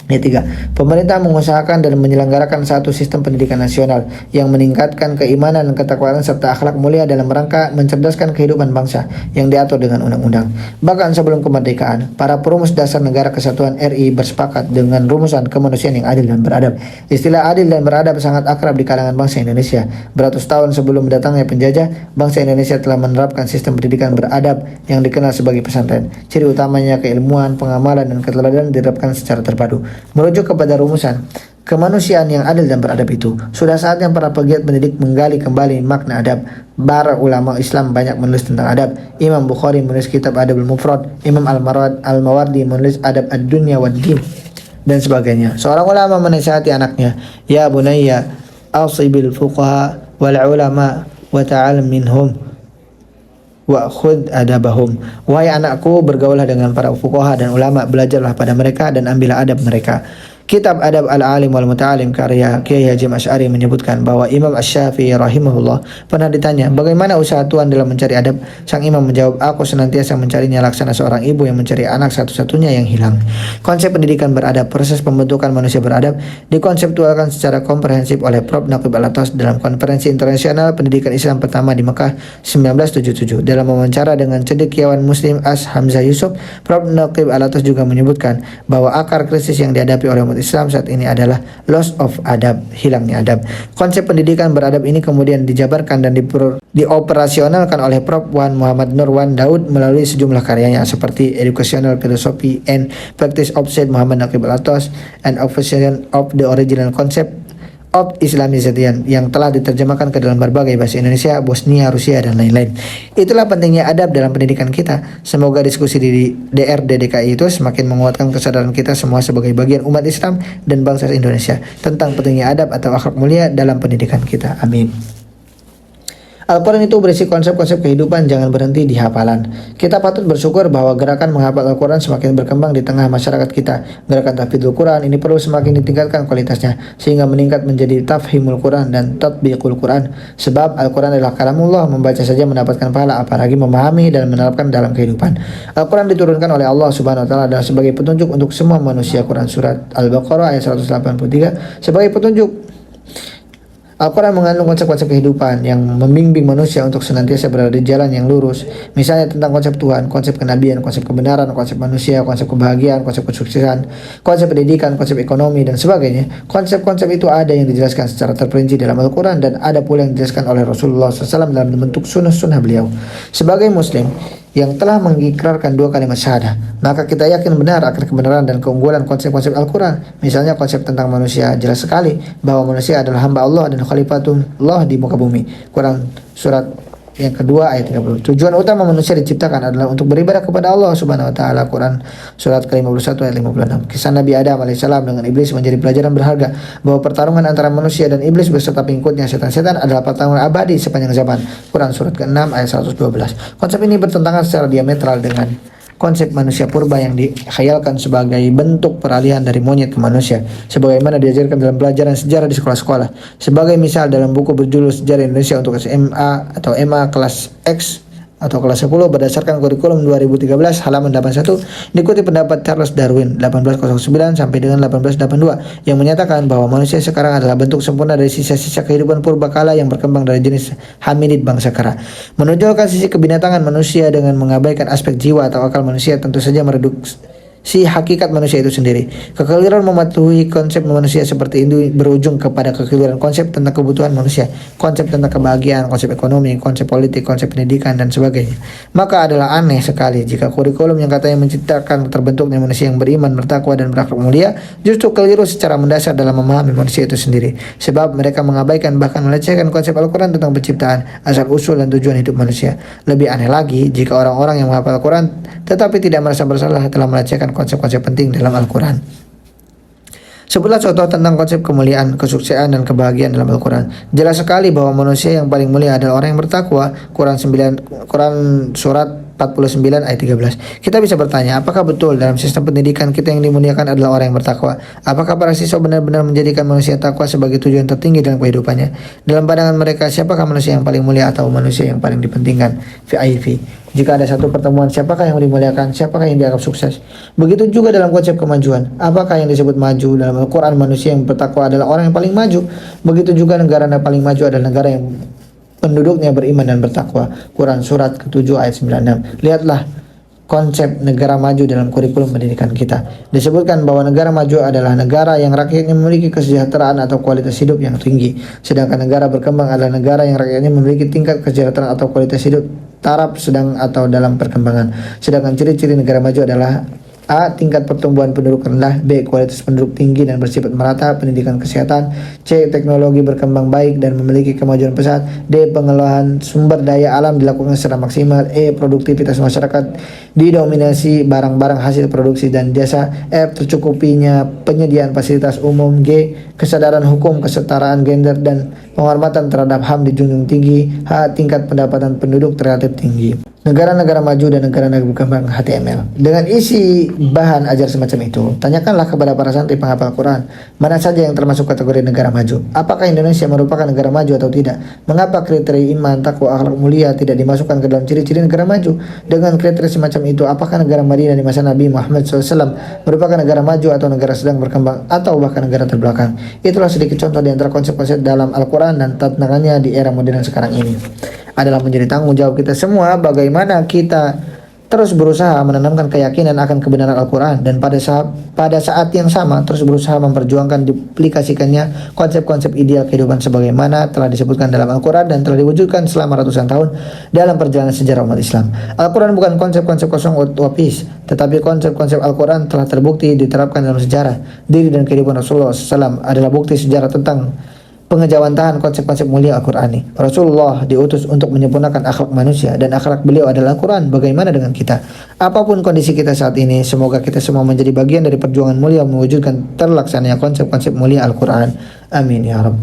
Yang 3. Pemerintah mengusahakan dan menyelenggarakan satu sistem pendidikan nasional yang meningkatkan keimanan dan ketakwaan serta akhlak mulia dalam rangka mencerdaskan kehidupan bangsa yang diatur dengan undang-undang. Bahkan sebelum kemerdekaan, para perumus dasar Negara Kesatuan RI bersepakat dengan rumusan kemanusiaan yang adil dan beradab. Istilah adil dan beradab sangat akrab di kalangan bangsa Indonesia. Beratus tahun sebelum datangnya penjajah, bangsa Indonesia telah menerapkan sistem pendidikan beradab yang dikenal sebagai pesantren. Ciri utamanya keilmuan, pengamalan, dan keteladanan diterapkan secara terpadu. Merujuk kepada rumusan kemanusiaan yang adil dan beradab itu, sudah saatnya para pegiat pendidik menggali kembali makna adab. Para ulama Islam banyak menulis tentang adab. Imam Bukhari menulis kitab Adabul Mufrad, Imam Al-Mawardi menulis Adab Ad-Dunya Wad-Din, dan sebagainya. Seorang ulama menasihati anaknya, "Ya bunayya, asibil fuqaha wal ulama wa ta'al minhum wa khudh adabahum." Wahai anakku, bergaullah dengan para fuqaha dan ulama, belajarlah pada mereka dan ambillah adab mereka. Kitab Adab Al-Alim wal Muta'alim karya Kiai Haji Asy'ari menyebutkan bahwa Imam Asy-Syafi'i rahimahullah pernah ditanya, "Bagaimana usaha Tuhan dalam mencari adab?" Sang imam menjawab, "Aku senantiasa mencarinya laksana seorang ibu yang mencari anak satu-satunya yang hilang." Konsep pendidikan beradab, proses pembentukan manusia beradab, dikonseptualkan secara komprehensif oleh Prof. Naqib Al-Atas dalam Konferensi Internasional Pendidikan Islam pertama di Mekah 1977. Dalam wawancara dengan cendekiawan Muslim As Hamzah Yusuf, Prof. Naqib Al-Atas juga menyebutkan bahwa akar krisis yang dihadapi oleh umat Islam saat ini adalah loss of adab, hilangnya adab. Konsep pendidikan beradab ini kemudian dijabarkan dan dioperasionalkan oleh Prof. Wan Muhammad Nur Wan Daud melalui sejumlah karyanya seperti Educational Philosophy and Practice of Said Muhammad Naqib Al-Atas and Observation of the Original Concept of Islamization yang telah diterjemahkan ke dalam berbagai bahasa Indonesia, Bosnia, Rusia, dan lain-lain. Itulah pentingnya adab dalam pendidikan kita. Semoga diskusi di DRD DKI itu semakin menguatkan kesadaran kita semua sebagai bagian umat Islam dan bangsa Indonesia tentang pentingnya adab atau akhlak mulia dalam pendidikan kita. Amin. Al-Quran itu berisi konsep-konsep kehidupan, jangan berhenti di hafalan. Kita patut bersyukur bahwa gerakan menghafal Al-Quran semakin berkembang di tengah masyarakat kita. Gerakan tahfidzul Quran ini perlu semakin ditingkatkan kualitasnya, sehingga meningkat menjadi tafhimul Quran dan tatbiqul Quran. Sebab Al-Quran adalah kalamullah, membaca saja mendapatkan pahala, apalagi memahami dan menerapkan dalam kehidupan. Al-Quran diturunkan oleh Allah Subhanahu wa taala adalah sebagai petunjuk untuk semua manusia. Quran surat Al-Baqarah ayat 183 sebagai petunjuk. Al-Quran mengandung konsep-konsep kehidupan yang membimbing manusia untuk senantiasa berada di jalan yang lurus. Misalnya tentang konsep Tuhan, konsep kenabian, konsep kebenaran, konsep manusia, konsep kebahagiaan, konsep kesuksesan, konsep pendidikan, konsep ekonomi, dan sebagainya. Konsep-konsep itu ada yang dijelaskan secara terperinci dalam Al-Quran dan ada pula yang dijelaskan oleh Rasulullah SAW dalam bentuk sunnah-sunnah beliau. Sebagai Muslim yang telah mengikrarkan dua kalimat syahadah, maka kita yakin benar akan kebenaran dan keunggulan konsep-konsep Al-Quran. Misalnya konsep tentang manusia, jelas sekali bahwa manusia adalah hamba Allah dan khalifatullah di muka bumi. Quran surat yang kedua ayat 30. Tujuan utama manusia diciptakan adalah untuk beribadah kepada Allah Subhanahu wa taala. Quran surat ke-51 ayat 56. Kisah Nabi Adam alaihissalam dengan iblis menjadi pelajaran berharga bahwa pertarungan antara manusia dan iblis beserta pengikutnya setan-setan adalah pertarungan abadi sepanjang zaman. Quran surat ke-6 ayat 112. Konsep ini bertentangan secara diametral dengan konsep manusia purba yang dikhayalkan sebagai bentuk peralihan dari monyet ke manusia, sebagaimana diajarkan dalam pelajaran sejarah di sekolah-sekolah. Sebagai misal dalam buku berjudul Sejarah Indonesia untuk SMA atau MA kelas X atau kelas 10 berdasarkan kurikulum 2013 halaman 81 diikuti pendapat Charles Darwin 1809 sampai dengan 1882 yang menyatakan bahwa manusia sekarang adalah bentuk sempurna dari sisa-sisa kehidupan purbakala yang berkembang dari jenis hominid bangsa kera. Menonjolkan sisi kebinatangan manusia dengan mengabaikan aspek jiwa atau akal manusia tentu saja mereduksi hakikat manusia itu sendiri. Kekeliruan mematuhi konsep manusia seperti ini berujung kepada kekeliruan konsep tentang kebutuhan manusia, konsep tentang kebahagiaan, konsep ekonomi, konsep politik, konsep pendidikan, dan sebagainya. Maka adalah aneh sekali jika kurikulum yang katanya menciptakan terbentuknya manusia yang beriman, bertakwa, dan berakhlak mulia justru keliru secara mendasar dalam memahami manusia itu sendiri. Sebab mereka mengabaikan bahkan melecehkan konsep Al-Quran tentang penciptaan, asal-usul, dan tujuan hidup manusia. Lebih aneh lagi jika orang-orang yang menghafal Al-Quran tetapi tidak merasa bersalah telah melecehkan konsep-konsep penting dalam Al-Quran. Sebutlah contoh tentang konsep kemuliaan, kesuksesan, dan kebahagiaan dalam Al-Quran. Jelas sekali bahwa manusia yang paling mulia adalah orang yang bertakwa. Quran surat 49 ayat 13. Kita bisa bertanya, apakah betul dalam sistem pendidikan kita yang dimuliakan adalah orang yang bertakwa? Apakah para siswa benar-benar menjadikan manusia takwa sebagai tujuan tertinggi dalam kehidupannya? Dalam pandangan mereka, siapakah manusia yang paling mulia atau manusia yang paling dipentingkan? VIP. Jika ada satu pertemuan, siapakah yang dimuliakan? Siapakah yang dianggap sukses? Begitu juga dalam konsep kemajuan. Apakah yang disebut maju dalam Al-Quran? Manusia yang bertakwa adalah orang yang paling maju. Begitu juga negara yang paling maju adalah negara yang penduduknya beriman dan bertakwa. Quran surat ke-7 ayat 96. Lihatlah konsep negara maju dalam kurikulum pendidikan kita. Disebutkan bahwa negara maju adalah negara yang rakyatnya memiliki kesejahteraan atau kualitas hidup yang tinggi. Sedangkan negara berkembang adalah negara yang rakyatnya memiliki tingkat kesejahteraan atau kualitas hidup taraf sedang atau dalam perkembangan. Sedangkan ciri-ciri negara maju adalah A. Tingkat pertumbuhan penduduk rendah. B. Kualitas penduduk tinggi dan bersifat merata. Pendidikan kesehatan. C. Teknologi berkembang baik dan memiliki kemajuan pesat. D. Pengelolaan sumber daya alam dilakukan secara maksimal. E. Produktivitas masyarakat didominasi barang-barang hasil produksi dan jasa. F. Tercukupinya penyediaan fasilitas umum. G. Kesadaran hukum, kesetaraan gender, dan penghormatan terhadap HAM dijunjung tinggi. H. Tingkat pendapatan penduduk relatif tinggi. Negara-negara maju dan negara-negara berkembang HTML. Dengan isi bahan ajar semacam itu, tanyakanlah kepada para santri penghafal Quran, mana saja yang termasuk kategori negara maju. Apakah Indonesia merupakan negara maju atau tidak? Mengapa kriteria iman, takwa, akhlak mulia tidak dimasukkan ke dalam ciri-ciri negara maju? Dengan kriteria semacam itu, apakah negara Madinah di masa Nabi Muhammad SAW merupakan negara maju atau negara sedang berkembang atau bahkan negara terbelakang? Itulah sedikit contoh di antara konsep-konsep dalam Al-Quran dan tantangannya di era modern sekarang ini. Adalah menjadi tanggung jawab kita semua bagaimana kita terus berusaha menanamkan keyakinan akan kebenaran Al-Quran dan pada saat yang sama terus berusaha memperjuangkan diaplikasikannya konsep-konsep ideal kehidupan sebagaimana telah disebutkan dalam Al-Quran dan telah diwujudkan selama ratusan tahun dalam perjalanan sejarah umat Islam. Al-Quran bukan konsep-konsep kosong utopis, tetapi konsep-konsep Al-Quran telah terbukti diterapkan dalam sejarah. Diri dan kehidupan Rasulullah SAW adalah bukti sejarah tentang pengejawantahan konsep-konsep mulia Al-Qur'ani. Rasulullah diutus untuk menyempurnakan akhlak manusia dan akhlak beliau adalah Al-Qur'an. Bagaimana dengan kita? Apapun kondisi kita saat ini, semoga kita semua menjadi bagian dari perjuangan mulia mewujudkan terlaksananya konsep-konsep mulia Al-Qur'an. Amin ya Rabb.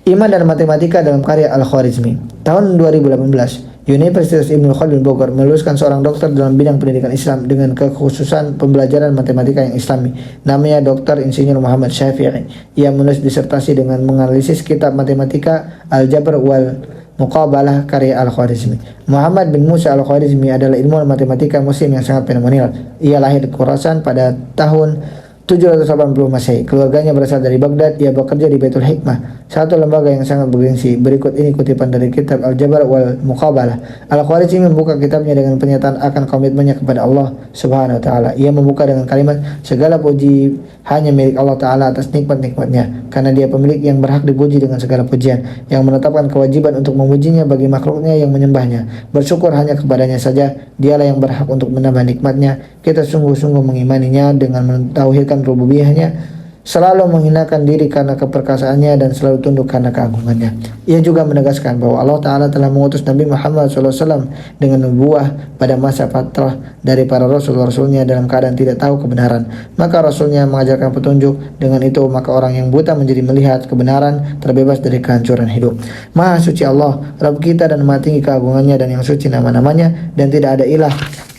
Iman dan matematika dalam karya Al-Khwarizmi. Tahun 2018, Universitas Ibnu Khaldun Bogor meluluskan seorang dokter dalam bidang pendidikan Islam dengan kekhususan pembelajaran matematika yang Islami. Namanya Dr. Insinyur Muhammad Syafi'i. Ia menulis disertasi dengan menganalisis kitab matematika Al-Jabr wal Muqabalah karya Al-Khwarizmi. Muhammad bin Musa Al-Khwarizmi adalah ilmuwan matematika muslim yang sangat fenomenal. Ia lahir di Khurasan pada tahun 780 Masehi. Keluarganya berasal dari Baghdad. Ia bekerja di Baitul Hikmah, satu lembaga yang sangat bergengsi. Berikut ini kutipan dari kitab Al-Jabr wal Muqabalah. Al-Khwarizmi membuka kitabnya dengan pernyataan akan komitmennya kepada Allah Subhanahu wa taala. Ia membuka dengan kalimat, segala puji hanya milik Allah taala atas nikmat-nikmatnya, karena Dia pemilik yang berhak dipuji dengan segala pujian, yang menetapkan kewajiban untuk memujinya bagi makhluknya yang menyembahnya. Bersyukur hanya kepadanya saja. Dialah yang berhak untuk menambah nikmatnya. Kita sungguh-sungguh mengimaninya dengan mentauhidkan rububiyahnya, selalu menghinakan diri karena keperkasaannya dan selalu tunduk karena keagungannya. Ia juga menegaskan bahwa Allah Ta'ala telah mengutus Nabi Muhammad SAW dengan nubuah pada masa fatrah dari para rasul-rasulnya dalam keadaan tidak tahu kebenaran. Maka rasulnya mengajarkan petunjuk. Dengan itu maka orang yang buta menjadi melihat kebenaran, terbebas dari kehancuran hidup. Maha suci Allah, Rabb kita, dan maha tinggi keagungannya dan yang suci nama-namanya, dan tidak ada ilah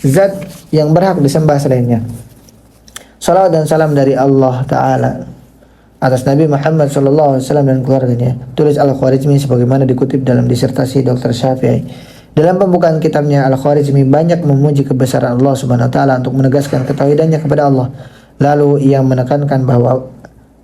zat yang berhak disembah selainnya. Salawat dan salam dari Allah Ta'ala atas Nabi Muhammad SAW dan keluarganya. Tulis Al-Khwarizmi sebagaimana dikutip dalam disertasi Dr. Syafi'i. Dalam pembukaan kitabnya, Al-Khwarizmi banyak memuji kebesaran Allah Subhanahu wa taala untuk menegaskan ketauhidannya kepada Allah. Lalu ia menekankan bahwa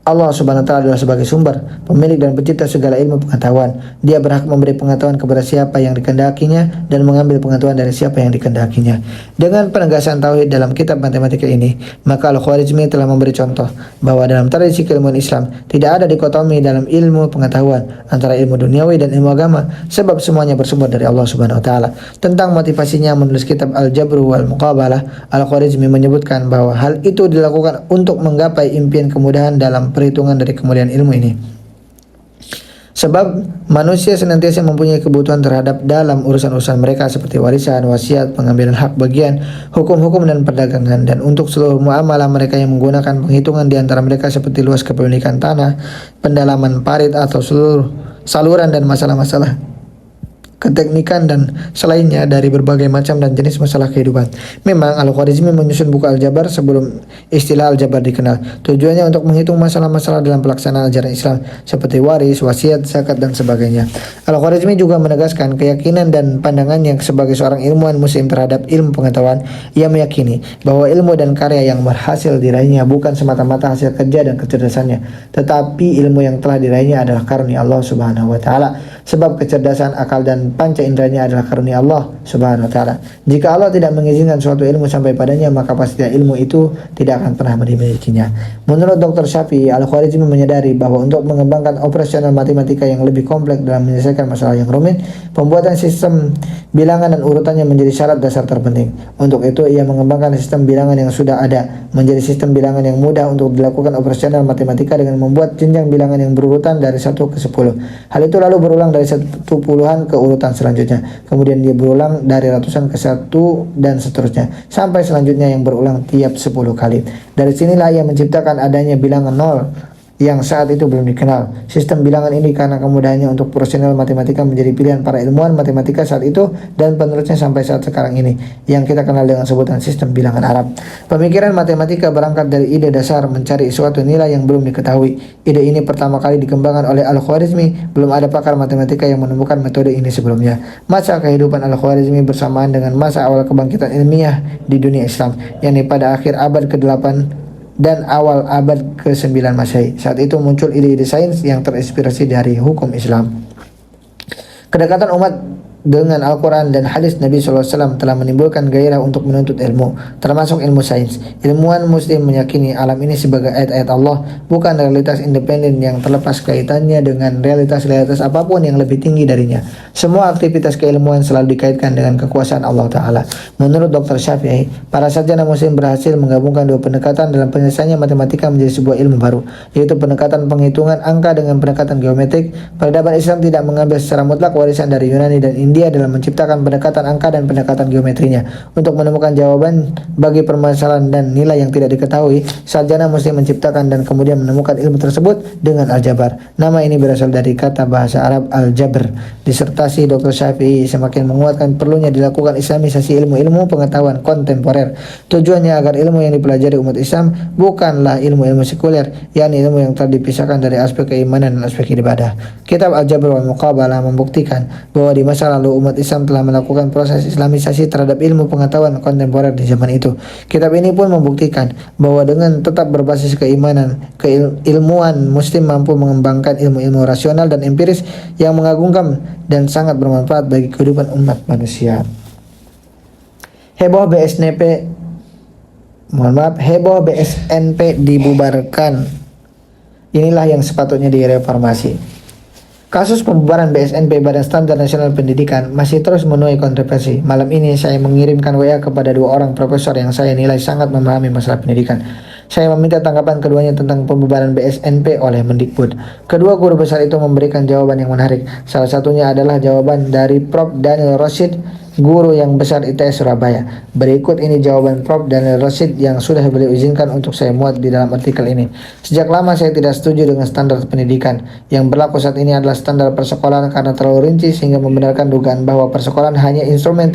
Allah Subhanahu wa taala adalah sebagai sumber, pemilik dan pencipta segala ilmu pengetahuan. Dia berhak memberi pengetahuan kepada siapa yang dikehendakinya dan mengambil pengetahuan dari siapa yang dikehendakinya. Dengan penegasan tauhid dalam kitab matematika ini, maka Al-Khwarizmi telah memberi contoh bahwa dalam tradisi keilmuan Islam tidak ada dikotomi dalam ilmu pengetahuan antara ilmu duniawi dan ilmu agama, sebab semuanya bersumber dari Allah Subhanahu wa taala. Tentang motivasinya menulis kitab Al-Jabr wal Muqabalah, Al-Khwarizmi menyebutkan bahwa hal itu dilakukan untuk menggapai impian kemudahan dalam perhitungan dari kemuliaan ilmu ini. Sebab manusia senantiasa mempunyai kebutuhan terhadap dalam urusan-urusan mereka seperti warisan, wasiat, pengambilan hak bagian, hukum-hukum dan perdagangan, dan untuk seluruh muamalah mereka yang menggunakan penghitungan di antara mereka seperti luas kepemilikan tanah, pendalaman parit atau seluruh saluran dan masalah-masalah keteknikan dan selainnya dari berbagai macam dan jenis masalah kehidupan. Memang Al-Khwarizmi menyusun buku Al-Jabar sebelum istilah Al-Jabar dikenal. Tujuannya untuk menghitung masalah-masalah dalam pelaksanaan ajaran Islam seperti waris, wasiat, zakat dan sebagainya. Al-Khwarizmi juga menegaskan keyakinan dan pandangannya sebagai seorang ilmuwan muslim terhadap ilmu pengetahuan. Ia meyakini bahwa ilmu dan karya yang berhasil diraihnya bukan semata-mata hasil kerja dan kecerdasannya, tetapi ilmu yang telah diraihnya adalah karunia Allah Subhanahu wa taala. Sebab kecerdasan, akal dan panca inderanya adalah karunia Allah Subhanahu wa taala. Jika Allah tidak mengizinkan suatu ilmu sampai padanya, maka pastinya ilmu itu tidak akan pernah dimilikinya. Menurut Dr. Syafi'i, Al-Khwarizmi menyadari bahwa untuk mengembangkan operasional matematika yang lebih kompleks dalam menyelesaikan masalah yang rumit, pembuatan sistem bilangan dan urutannya menjadi syarat dasar terpenting. Untuk itu ia mengembangkan sistem bilangan yang sudah ada menjadi sistem bilangan yang mudah untuk dilakukan operasional matematika dengan membuat jenjang bilangan yang berurutan dari 1 ke 10. Hal itu lalu berulang dari 1 puluhan ke urutan selanjutnya. Kemudian dia berulang dari ratusan ke 1 dan seterusnya sampai selanjutnya yang berulang tiap 10 kali. Dari sinilah ia menciptakan adanya bilangan 0 yang saat itu belum dikenal. Sistem bilangan ini karena kemudahannya untuk profesional matematika menjadi pilihan para ilmuwan matematika saat itu dan penerusnya sampai saat sekarang ini yang kita kenal dengan sebutan sistem bilangan Arab. Pemikiran matematika berangkat dari ide dasar mencari suatu nilai yang belum diketahui. Ide ini pertama kali dikembangkan oleh Al-Khwarizmi. Belum ada pakar matematika yang menemukan metode ini sebelumnya. Masa kehidupan Al-Khwarizmi bersamaan dengan masa awal kebangkitan ilmiah di dunia Islam, yakni pada akhir abad ke-8 dan awal abad ke-9 Masehi. Saat itu muncul ide-ide sains yang terinspirasi dari hukum Islam. Kedekatan umat dengan Al-Quran dan hadis Nabi SAW telah menimbulkan gairah untuk menuntut ilmu, termasuk ilmu sains. Ilmuwan muslim meyakini alam ini sebagai ayat-ayat Allah, bukan realitas independen yang terlepas kaitannya dengan realitas-realitas apapun yang lebih tinggi darinya. Semua aktivitas keilmuan selalu dikaitkan dengan kekuasaan Allah Ta'ala. Menurut Dr. Syafi'i, para sarjana muslim berhasil menggabungkan dua pendekatan dalam penyelesaiannya matematika menjadi sebuah ilmu baru, yaitu pendekatan penghitungan angka dengan pendekatan geometrik. Peradaban Islam tidak mengambil secara mutlak warisan dari Yunani dan India dalam menciptakan pendekatan angka dan pendekatan geometrinya. Untuk menemukan jawaban bagi permasalahan dan nilai yang tidak diketahui, sarjana muslim menciptakan dan kemudian menemukan ilmu tersebut dengan aljabar. Nama ini berasal dari kata bahasa Arab al-jabr. Disertasi Dr. Syafi'i semakin menguatkan perlunya dilakukan islamisasi ilmu-ilmu pengetahuan kontemporer. Tujuannya agar ilmu yang dipelajari umat Islam bukanlah ilmu-ilmu sekuler, yakni ilmu yang telah dipisahkan dari aspek keimanan dan aspek ibadah. Kitab Al-Jabr wal Muqabalah membuktikan bahwa di masa lalu umat Islam telah melakukan proses islamisasi terhadap ilmu pengetahuan kontemporer di zaman itu. Kitab ini pun membuktikan bahwa dengan tetap berbasis keimanan, keilmuan muslim mampu mengembangkan ilmu-ilmu rasional dan empiris yang mengagumkan dan sangat bermanfaat bagi kehidupan umat manusia. Heboh BSNP dibubarkan. Inilah yang sepatutnya direformasi. Kasus pembubaran BSNP Badan Standar Nasional Pendidikan masih terus menuai kontroversi. Malam ini saya mengirimkan WA kepada dua orang profesor yang saya nilai sangat memahami masalah pendidikan. Saya meminta tanggapan keduanya tentang pembubaran BSNP oleh Mendikbud. Kedua guru besar itu memberikan jawaban yang menarik. Salah satunya adalah jawaban dari Prof. Daniel Rosid, guru yang besar ITS Surabaya. Berikut ini jawaban Prof. Daniel Rosid yang sudah beliau izinkan untuk saya muat di dalam artikel ini. Sejak lama saya tidak setuju dengan standar pendidikan. Yang berlaku saat ini adalah standar persekolahan karena terlalu rinci sehingga membenarkan dugaan bahwa persekolahan hanya instrumen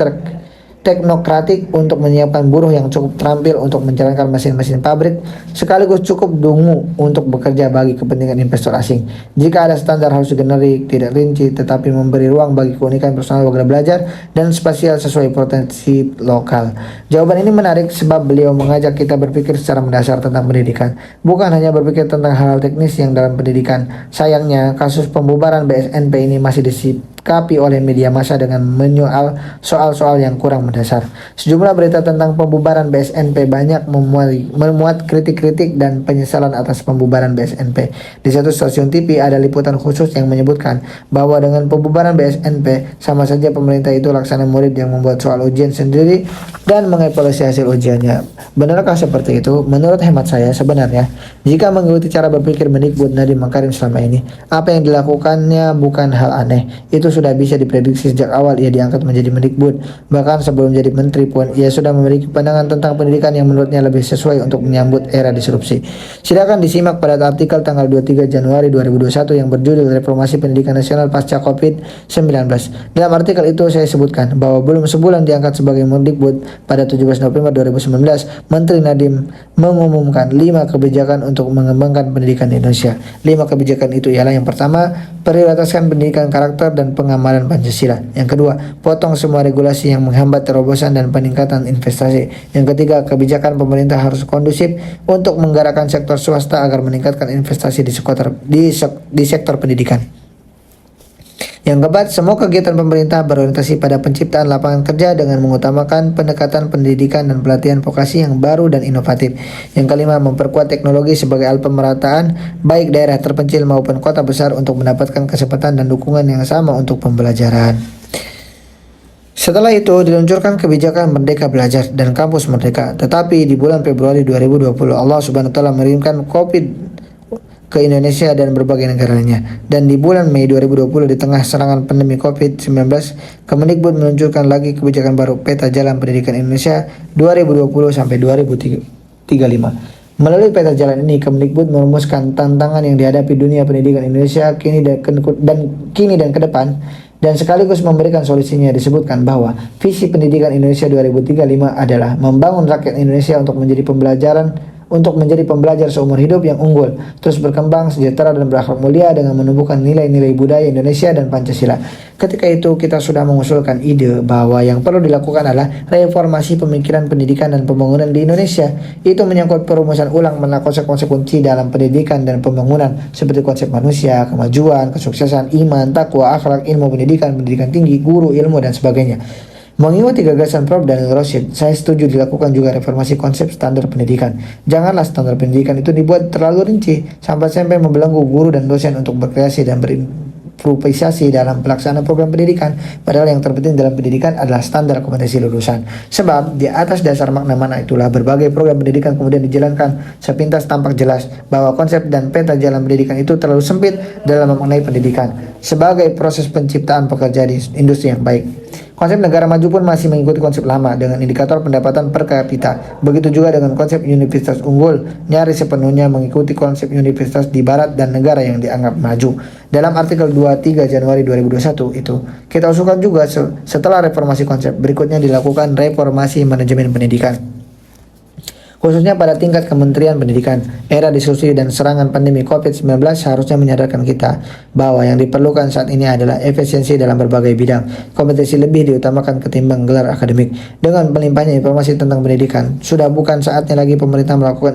teknokratik untuk menyiapkan buruh yang cukup terampil untuk menjalankan mesin-mesin pabrik, sekaligus cukup dungu untuk bekerja bagi kepentingan investor asing. Jika ada standar harus generik, tidak rinci, tetapi memberi ruang bagi keunikan personal warga belajar dan spasial sesuai potensi lokal. Jawaban ini menarik sebab beliau mengajak kita berpikir secara mendasar tentang pendidikan, bukan hanya berpikir tentang hal-hal teknis yang dalam pendidikan. Sayangnya, kasus pembubaran BSNP ini masih disikapi oleh media massa dengan menyoal soal-soal yang kurang mendasar. Sejumlah berita tentang pembubaran BSNP banyak memuat kritik-kritik dan penyesalan atas pembubaran BSNP. Di satu stasiun TV ada liputan khusus yang menyebutkan bahwa dengan pembubaran BSNP sama saja pemerintah itu laksana murid yang membuat soal ujian sendiri dan mengevaluasi hasil ujiannya. Benarkah seperti itu? Menurut hemat saya sebenarnya, jika mengikuti cara berpikir Mendikbud Nadiem Makarim selama ini, apa yang dilakukannya bukan hal aneh. Itu sudah bisa diprediksi sejak awal ia diangkat menjadi Mendikbud. Bahkan sebelum jadi menteri pun ia sudah memiliki pandangan tentang pendidikan yang menurutnya lebih sesuai untuk menyambut era disrupsi. Silakan disimak pada artikel tanggal 23 Januari 2021 yang berjudul Reformasi Pendidikan Nasional Pasca COVID-19. Dalam artikel itu saya sebutkan bahwa belum sebulan diangkat sebagai Mendikbud, pada 17 November 2019 Menteri Nadiem mengumumkan 5 kebijakan untuk mengembangkan pendidikan di Indonesia. 5 kebijakan itu ialah: yang pertama, prioritaskan pendidikan karakter dan pengamalan Pancasila. Yang kedua, potong semua regulasi yang menghambat terobosan dan peningkatan investasi. Yang ketiga, kebijakan pemerintah harus kondusif untuk menggerakkan sektor swasta agar meningkatkan investasi di sektor pendidikan. Yang keempat, semua kegiatan pemerintah berorientasi pada penciptaan lapangan kerja dengan mengutamakan pendekatan pendidikan dan pelatihan vokasi yang baru dan inovatif. Yang kelima, memperkuat teknologi sebagai alat pemerataan baik daerah terpencil maupun kota besar untuk mendapatkan kesempatan dan dukungan yang sama untuk pembelajaran. Setelah itu diluncurkan kebijakan Merdeka Belajar dan Kampus Merdeka. Tetapi di bulan Februari 2020 Allah Subhanahu wa taala mengirimkan Covid ke Indonesia dan berbagai negara lainnya. Dan di bulan Mei 2020 di tengah serangan pandemi COVID-19, Kemendikbud meluncurkan lagi kebijakan baru Peta Jalan Pendidikan Indonesia 2020 sampai 2035. Melalui peta jalan ini, Kemendikbud merumuskan tantangan yang dihadapi dunia pendidikan Indonesia kini dan ke depan, dan sekaligus memberikan solusinya. Disebutkan bahwa visi pendidikan Indonesia 2035 adalah membangun rakyat Indonesia untuk menjadi untuk menjadi pembelajar seumur hidup yang unggul, terus berkembang, sejahtera dan berakhlak mulia dengan menumbuhkan nilai-nilai budaya Indonesia dan Pancasila. Ketika itu kita sudah mengusulkan ide bahwa yang perlu dilakukan adalah reformasi pemikiran pendidikan dan pembangunan di Indonesia. Itu menyangkut perumusan ulang mengenai konsep-konsep kunci dalam pendidikan dan pembangunan seperti konsep manusia, kemajuan, kesuksesan, iman, takwa, akhlak, ilmu pendidikan, pendidikan tinggi, guru, ilmu dan sebagainya. Mengikuti gagasan Prof. Daniel Rosyid, saya setuju dilakukan juga reformasi konsep standar pendidikan. Janganlah standar pendidikan itu dibuat terlalu rinci sampai membelenggu guru dan dosen untuk berkreasi dan berimprovisasi dalam pelaksanaan program pendidikan. Padahal yang terpenting dalam pendidikan adalah standar kompetensi lulusan. Sebab di atas dasar makna mana itulah berbagai program pendidikan kemudian dijalankan sepintas tampak jelas bahwa konsep dan peta jalan pendidikan itu terlalu sempit dalam memaknai pendidikan sebagai proses penciptaan pekerja di industri yang baik. Konsep negara maju pun masih mengikuti konsep lama dengan indikator pendapatan per kapita. Begitu juga dengan konsep universitas unggul, nyaris sepenuhnya mengikuti konsep universitas di barat dan negara yang dianggap maju. Dalam artikel 23 Januari 2021 itu, kita usulkan juga setelah reformasi konsep, berikutnya dilakukan reformasi manajemen pendidikan, khususnya pada tingkat Kementerian Pendidikan. Era diskusi dan serangan pandemi COVID-19 seharusnya menyadarkan kita bahwa yang diperlukan saat ini adalah efisiensi dalam berbagai bidang. Kompetensi lebih diutamakan ketimbang gelar akademik. Dengan melimpahnya informasi tentang pendidikan, sudah bukan saatnya lagi pemerintah melakukan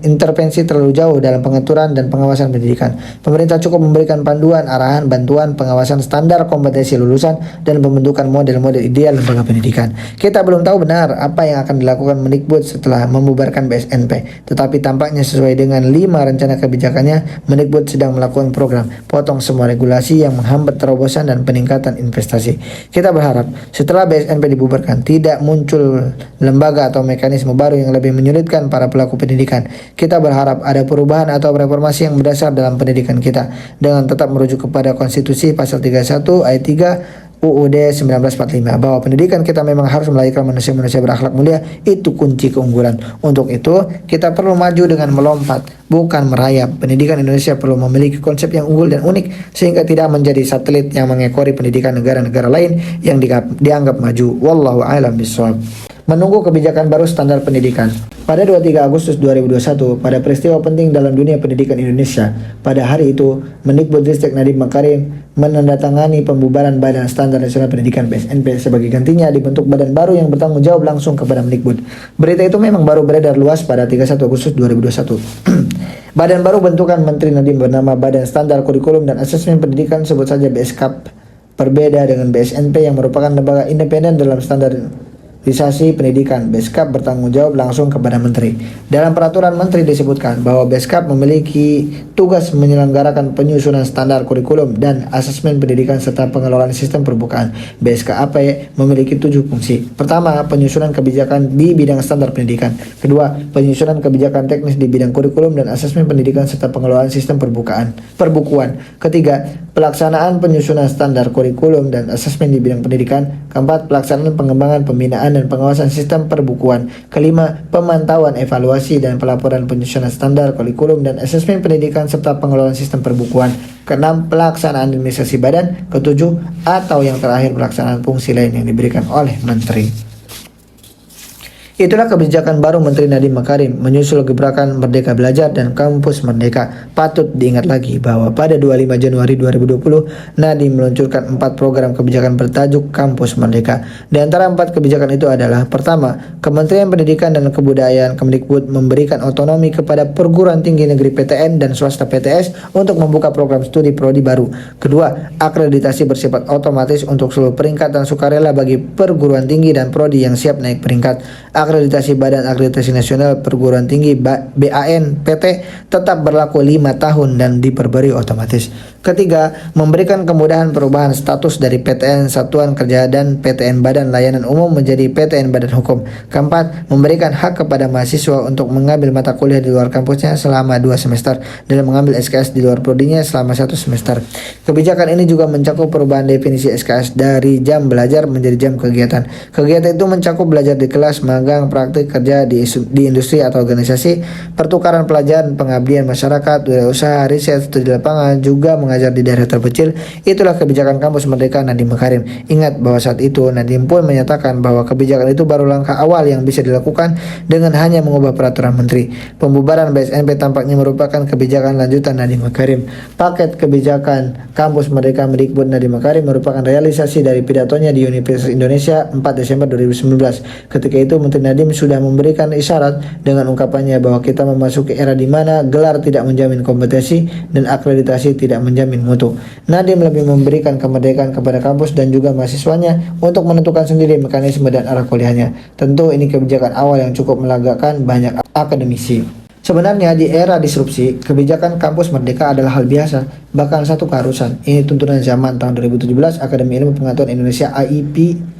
intervensi terlalu jauh dalam pengaturan dan pengawasan pendidikan. Pemerintah cukup memberikan panduan, arahan, bantuan, pengawasan standar kompetensi lulusan, dan pembentukan model-model ideal lembaga pendidikan. Kita belum tahu benar apa yang akan dilakukan Mendikbud setelah membubarkan BSNP, tetapi tampaknya sesuai dengan 5 rencana kebijakannya, Mendikbud sedang melakukan program potong semua regulasi yang menghambat terobosan dan peningkatan investasi. Kita berharap setelah BSNP dibubarkan tidak muncul lembaga atau mekanisme baru yang lebih menyulitkan para pelaku pendidikan. Kita berharap ada perubahan atau reformasi yang berdasar dalam pendidikan kita dengan tetap merujuk kepada konstitusi pasal 31 ayat 3 UUD 1945 bahwa pendidikan kita memang harus melahirkan manusia-manusia berakhlak mulia. Itu kunci keunggulan. Untuk itu kita perlu maju dengan melompat, bukan merayap. Pendidikan Indonesia perlu memiliki konsep yang unggul dan unik sehingga tidak menjadi satelit yang mengekori pendidikan negara-negara lain yang dianggap maju. Wallahu a'lam bishawab. Menunggu kebijakan baru standar pendidikan. Pada 23 Agustus 2021, pada peristiwa penting dalam dunia pendidikan Indonesia, pada hari itu, Mendikbudristek Nadiem Makarim menandatangani pembubaran Badan Standar Nasional Pendidikan BSNP. Sebagai gantinya dibentuk badan baru yang bertanggung jawab langsung kepada Mendikbud. Berita itu memang baru beredar luas pada 31 Agustus 2021. Badan baru bentukan Menteri Nadiem bernama Badan Standar Kurikulum dan Asesmen Pendidikan, sebut saja BSKAP. Berbeda dengan BSNP yang merupakan lembaga independen dalam standarisasi pendidikan, BSKAP bertanggung jawab langsung kepada Menteri. Dalam peraturan Menteri disebutkan bahwa BSKAP memiliki tugas menyelenggarakan penyusunan standar kurikulum dan asesmen pendidikan serta pengelolaan sistem perbukaan. BSKAP memiliki 7 fungsi. Pertama, penyusunan kebijakan di bidang standar pendidikan. Kedua, penyusunan kebijakan teknis di bidang kurikulum dan asesmen pendidikan serta pengelolaan sistem perbukuan. Ketiga, pelaksanaan penyusunan standar kurikulum dan asesmen di bidang pendidikan. Keempat, pelaksanaan pengembangan, pembinaan dan pengawasan sistem perbukuan. Kelima, pemantauan, evaluasi dan pelaporan penyusunan standar kurikulum dan asesmen pendidikan serta pengelolaan sistem perbukuan. Keenam, pelaksanaan administrasi badan. Ketujuh, atau yang terakhir, pelaksanaan fungsi lain yang diberikan oleh Menteri. Itulah kebijakan baru Menteri Nadiem Makarim menyusul gebrakan Merdeka Belajar dan Kampus Merdeka. Patut diingat lagi bahwa pada 25 Januari 2020 Nadiem meluncurkan 4 program kebijakan bertajuk Kampus Merdeka. Di antara 4 kebijakan itu adalah: pertama, Kementerian Pendidikan dan Kebudayaan Kemdikbud memberikan otonomi kepada perguruan tinggi negeri PTN dan swasta PTS untuk membuka program studi prodi baru. Kedua, akreditasi bersifat otomatis untuk seluruh peringkat dan sukarela bagi perguruan tinggi dan prodi yang siap naik peringkat. Akreditasi Badan Akreditasi Nasional Perguruan Tinggi BANPT tetap berlaku 5 tahun dan diperbari otomatis. Ketiga, memberikan kemudahan perubahan status dari PTN Satuan Kerja dan PTN Badan Layanan Umum menjadi PTN Badan Hukum. Keempat, memberikan hak kepada mahasiswa untuk mengambil mata kuliah di luar kampusnya selama 2 semester dan mengambil SKS di luar prodinya selama 1 semester. Kebijakan ini juga mencakup perubahan definisi SKS dari jam belajar menjadi jam kegiatan. Kegiatan itu mencakup belajar di kelas, magang, magang, praktik kerja di industri atau organisasi, pertukaran pelajaran, pengabdian masyarakat, wirausaha, riset, studi lapangan, juga mengajar di daerah terpencil. Itulah kebijakan Kampus Merdeka Nadiem Makarim. Ingat bahwa saat itu Nadiem pun menyatakan bahwa kebijakan itu baru langkah awal yang bisa dilakukan dengan hanya mengubah peraturan menteri. Pembubaran BSNP tampaknya merupakan kebijakan lanjutan Nadiem Makarim. Paket kebijakan Kampus Merdeka Mendikbud Nadiem Makarim merupakan realisasi dari pidatonya di Universitas Indonesia 4 Desember 2019. Ketika itu Menteri Nadiem sudah memberikan isyarat dengan ungkapannya bahwa kita memasuki era di mana gelar tidak menjamin kompetensi dan akreditasi tidak menjamin mutu. Nadiem lebih memberikan kemerdekaan kepada kampus dan juga mahasiswanya untuk menentukan sendiri mekanisme dan arah kuliahnya. Tentu ini kebijakan awal yang cukup melagakan banyak akademisi. Sebenarnya di era disrupsi, kebijakan Kampus Merdeka adalah hal biasa, bahkan satu keharusan. Ini tuntunan zaman. Tahun 2017, Akademi Ilmu Pengetahuan Indonesia AIPI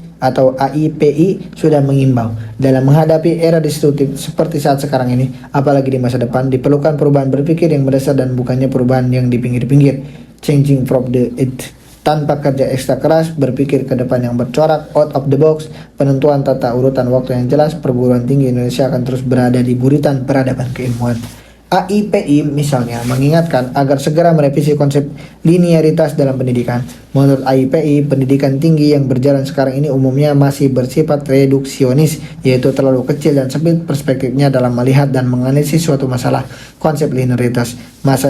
sudah mengimbau dalam menghadapi era disruptif seperti saat sekarang ini, apalagi di masa depan, diperlukan perubahan berpikir yang mendasar dan bukannya perubahan yang di pinggir-pinggir. Changing from the it. Tanpa kerja ekstra keras, berpikir ke depan yang bercorak, out of the box, penentuan tata urutan waktu yang jelas, perguruan tinggi Indonesia akan terus berada di buritan peradaban keilmuan. AIPI misalnya mengingatkan agar segera merevisi konsep linearitas dalam pendidikan. Menurut AIPI, pendidikan tinggi yang berjalan sekarang ini umumnya masih bersifat reduksionis, yaitu terlalu kecil dan sempit perspektifnya dalam melihat dan menganalisis suatu masalah. Konsep linearitas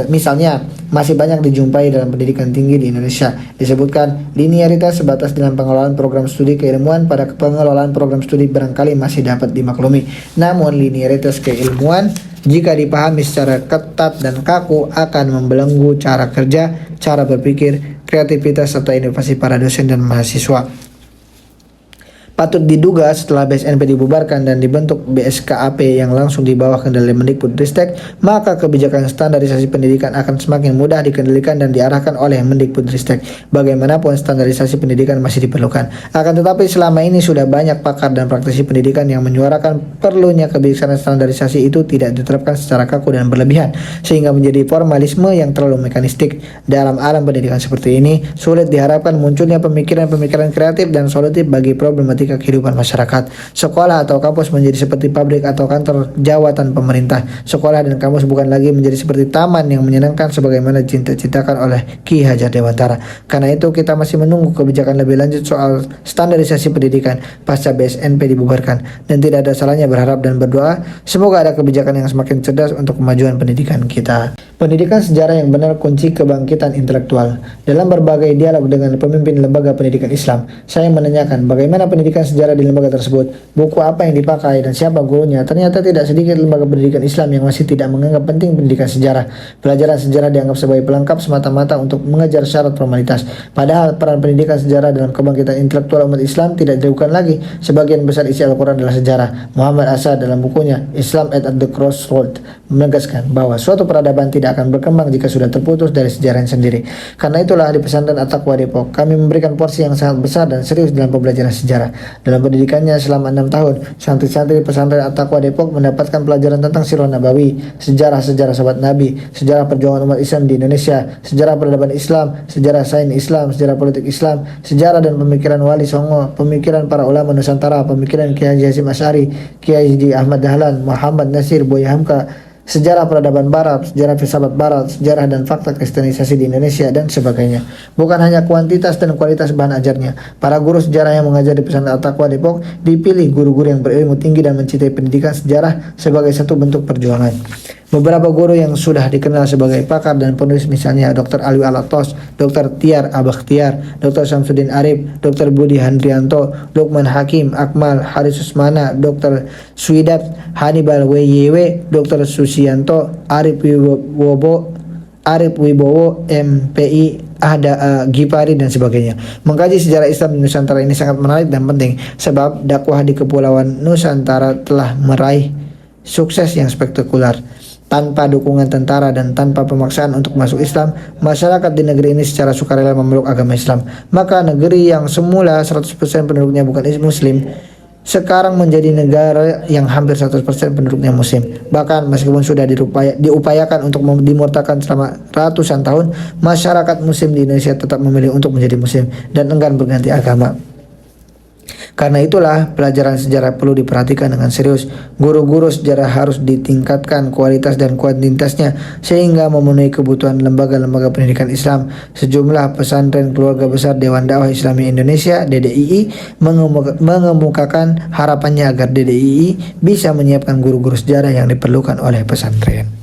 misalnya masih banyak dijumpai dalam pendidikan tinggi di Indonesia. Disebutkan linearitas sebatas dalam pengelolaan program studi keilmuan, pada pengelolaan program studi barangkali masih dapat dimaklumi. Namun linearitas keilmuan jika dipahami secara ketat dan kaku akan membelenggu cara kerja, cara berpikir, kreativitas serta inovasi para dosen dan mahasiswa. Patut diduga setelah BSNP dibubarkan dan dibentuk BSKAP yang langsung di bawah kendali Mendikbudristek, maka kebijakan standarisasi pendidikan akan semakin mudah dikendalikan dan diarahkan oleh Mendikbudristek. Bagaimanapun standarisasi pendidikan masih diperlukan. Akan tetapi selama ini sudah banyak pakar dan praktisi pendidikan yang menyuarakan perlunya kebijakan standarisasi itu tidak diterapkan secara kaku dan berlebihan, sehingga menjadi formalisme yang terlalu mekanistik. Dalam alam pendidikan seperti ini, sulit diharapkan munculnya pemikiran-pemikiran kreatif dan solutif bagi problematika kehidupan masyarakat. Sekolah atau kampus menjadi seperti pabrik atau kantor jawatan pemerintah. Sekolah dan kampus bukan lagi menjadi seperti taman yang menyenangkan sebagaimana cita-citakan oleh Ki Hajar Dewantara. Karena itu kita masih menunggu kebijakan lebih lanjut soal standarisasi pendidikan pasca BSNP dibubarkan, dan tidak ada salahnya berharap dan berdoa semoga ada kebijakan yang semakin cerdas untuk kemajuan pendidikan kita. Pendidikan sejarah yang benar kunci kebangkitan intelektual. Dalam berbagai dialog dengan pemimpin lembaga pendidikan Islam, saya menanyakan bagaimana pendidikan sejarah di lembaga tersebut, buku apa yang dipakai, dan siapa gurunya. Ternyata tidak sedikit lembaga pendidikan Islam yang masih tidak menganggap penting pendidikan sejarah. Pelajaran sejarah dianggap sebagai pelengkap semata-mata untuk mengejar syarat formalitas. Padahal peran pendidikan sejarah dalam kebangkitan intelektual umat Islam tidak diragukan lagi. Sebagian besar isi Al-Quran adalah sejarah. Muhammad Asad dalam bukunya Islam at the Crossroad menegaskan bahwa suatu peradaban tidak akan berkembang jika sudah terputus dari sejarahnya sendiri. Karena itulah di pesantren At-Taqwa Depok kami memberikan porsi yang sangat besar dan serius dalam pembelajaran sejarah. Dalam pendidikannya selama 6 tahun, santri-santri pesantren At-Taqwa Depok mendapatkan pelajaran tentang Sirah Nabawi, sejarah-sejarah sahabat Nabi, sejarah perjuangan umat Islam di Indonesia, sejarah peradaban Islam, sejarah sains Islam, sejarah politik Islam, sejarah dan pemikiran Wali Songo, pemikiran para ulama Nusantara, pemikiran Kiai Haji Hasyim Asy'ari, Kiai Haji Ahmad Dahlan, Muhammad Nasir, Buya Hamka, sejarah peradaban Barat, sejarah filsafat Barat, sejarah dan fakta kristenisasi di Indonesia, dan sebagainya. Bukan hanya kuantitas dan kualitas bahan ajarnya, para guru sejarah yang mengajar di pesantren At-Taqwa Depok dipilih guru-guru yang berilmu tinggi dan mencintai pendidikan sejarah sebagai satu bentuk perjuangan. Beberapa guru yang sudah dikenal sebagai pakar dan penulis misalnya Dr. Alwi Alatos, Dr. Tiar Abakhtiar, Dr. Samsudin Arif, Dr. Budi Handrianto, Lukman Hakim, Akmal Haris Usmana, Dr. Swidat Hannibal WYW, Dr. Susianto, Arif Wibowo, MPI, Ahda Gipari, dan sebagainya. Mengkaji sejarah Islam di Nusantara ini sangat menarik dan penting, sebab dakwah di Kepulauan Nusantara telah meraih sukses yang spektakuler. Tanpa dukungan tentara dan tanpa pemaksaan untuk masuk Islam, masyarakat di negeri ini secara sukarela memeluk agama Islam. Maka negeri yang semula 100% penduduknya bukan Muslim, sekarang menjadi negara yang hampir 100% penduduknya Muslim. Bahkan meskipun sudah diupayakan untuk dimurtakan selama ratusan tahun, masyarakat Muslim di Indonesia tetap memilih untuk menjadi Muslim dan enggan berganti agama. Karena itulah pelajaran sejarah perlu diperhatikan dengan serius. Guru-guru sejarah harus ditingkatkan kualitas dan kuantitasnya sehingga memenuhi kebutuhan lembaga-lembaga pendidikan Islam. Sejumlah pesantren keluarga besar Dewan Dakwah Islami Indonesia (DDII) mengemukakan harapannya agar DDII bisa menyiapkan guru-guru sejarah yang diperlukan oleh pesantren.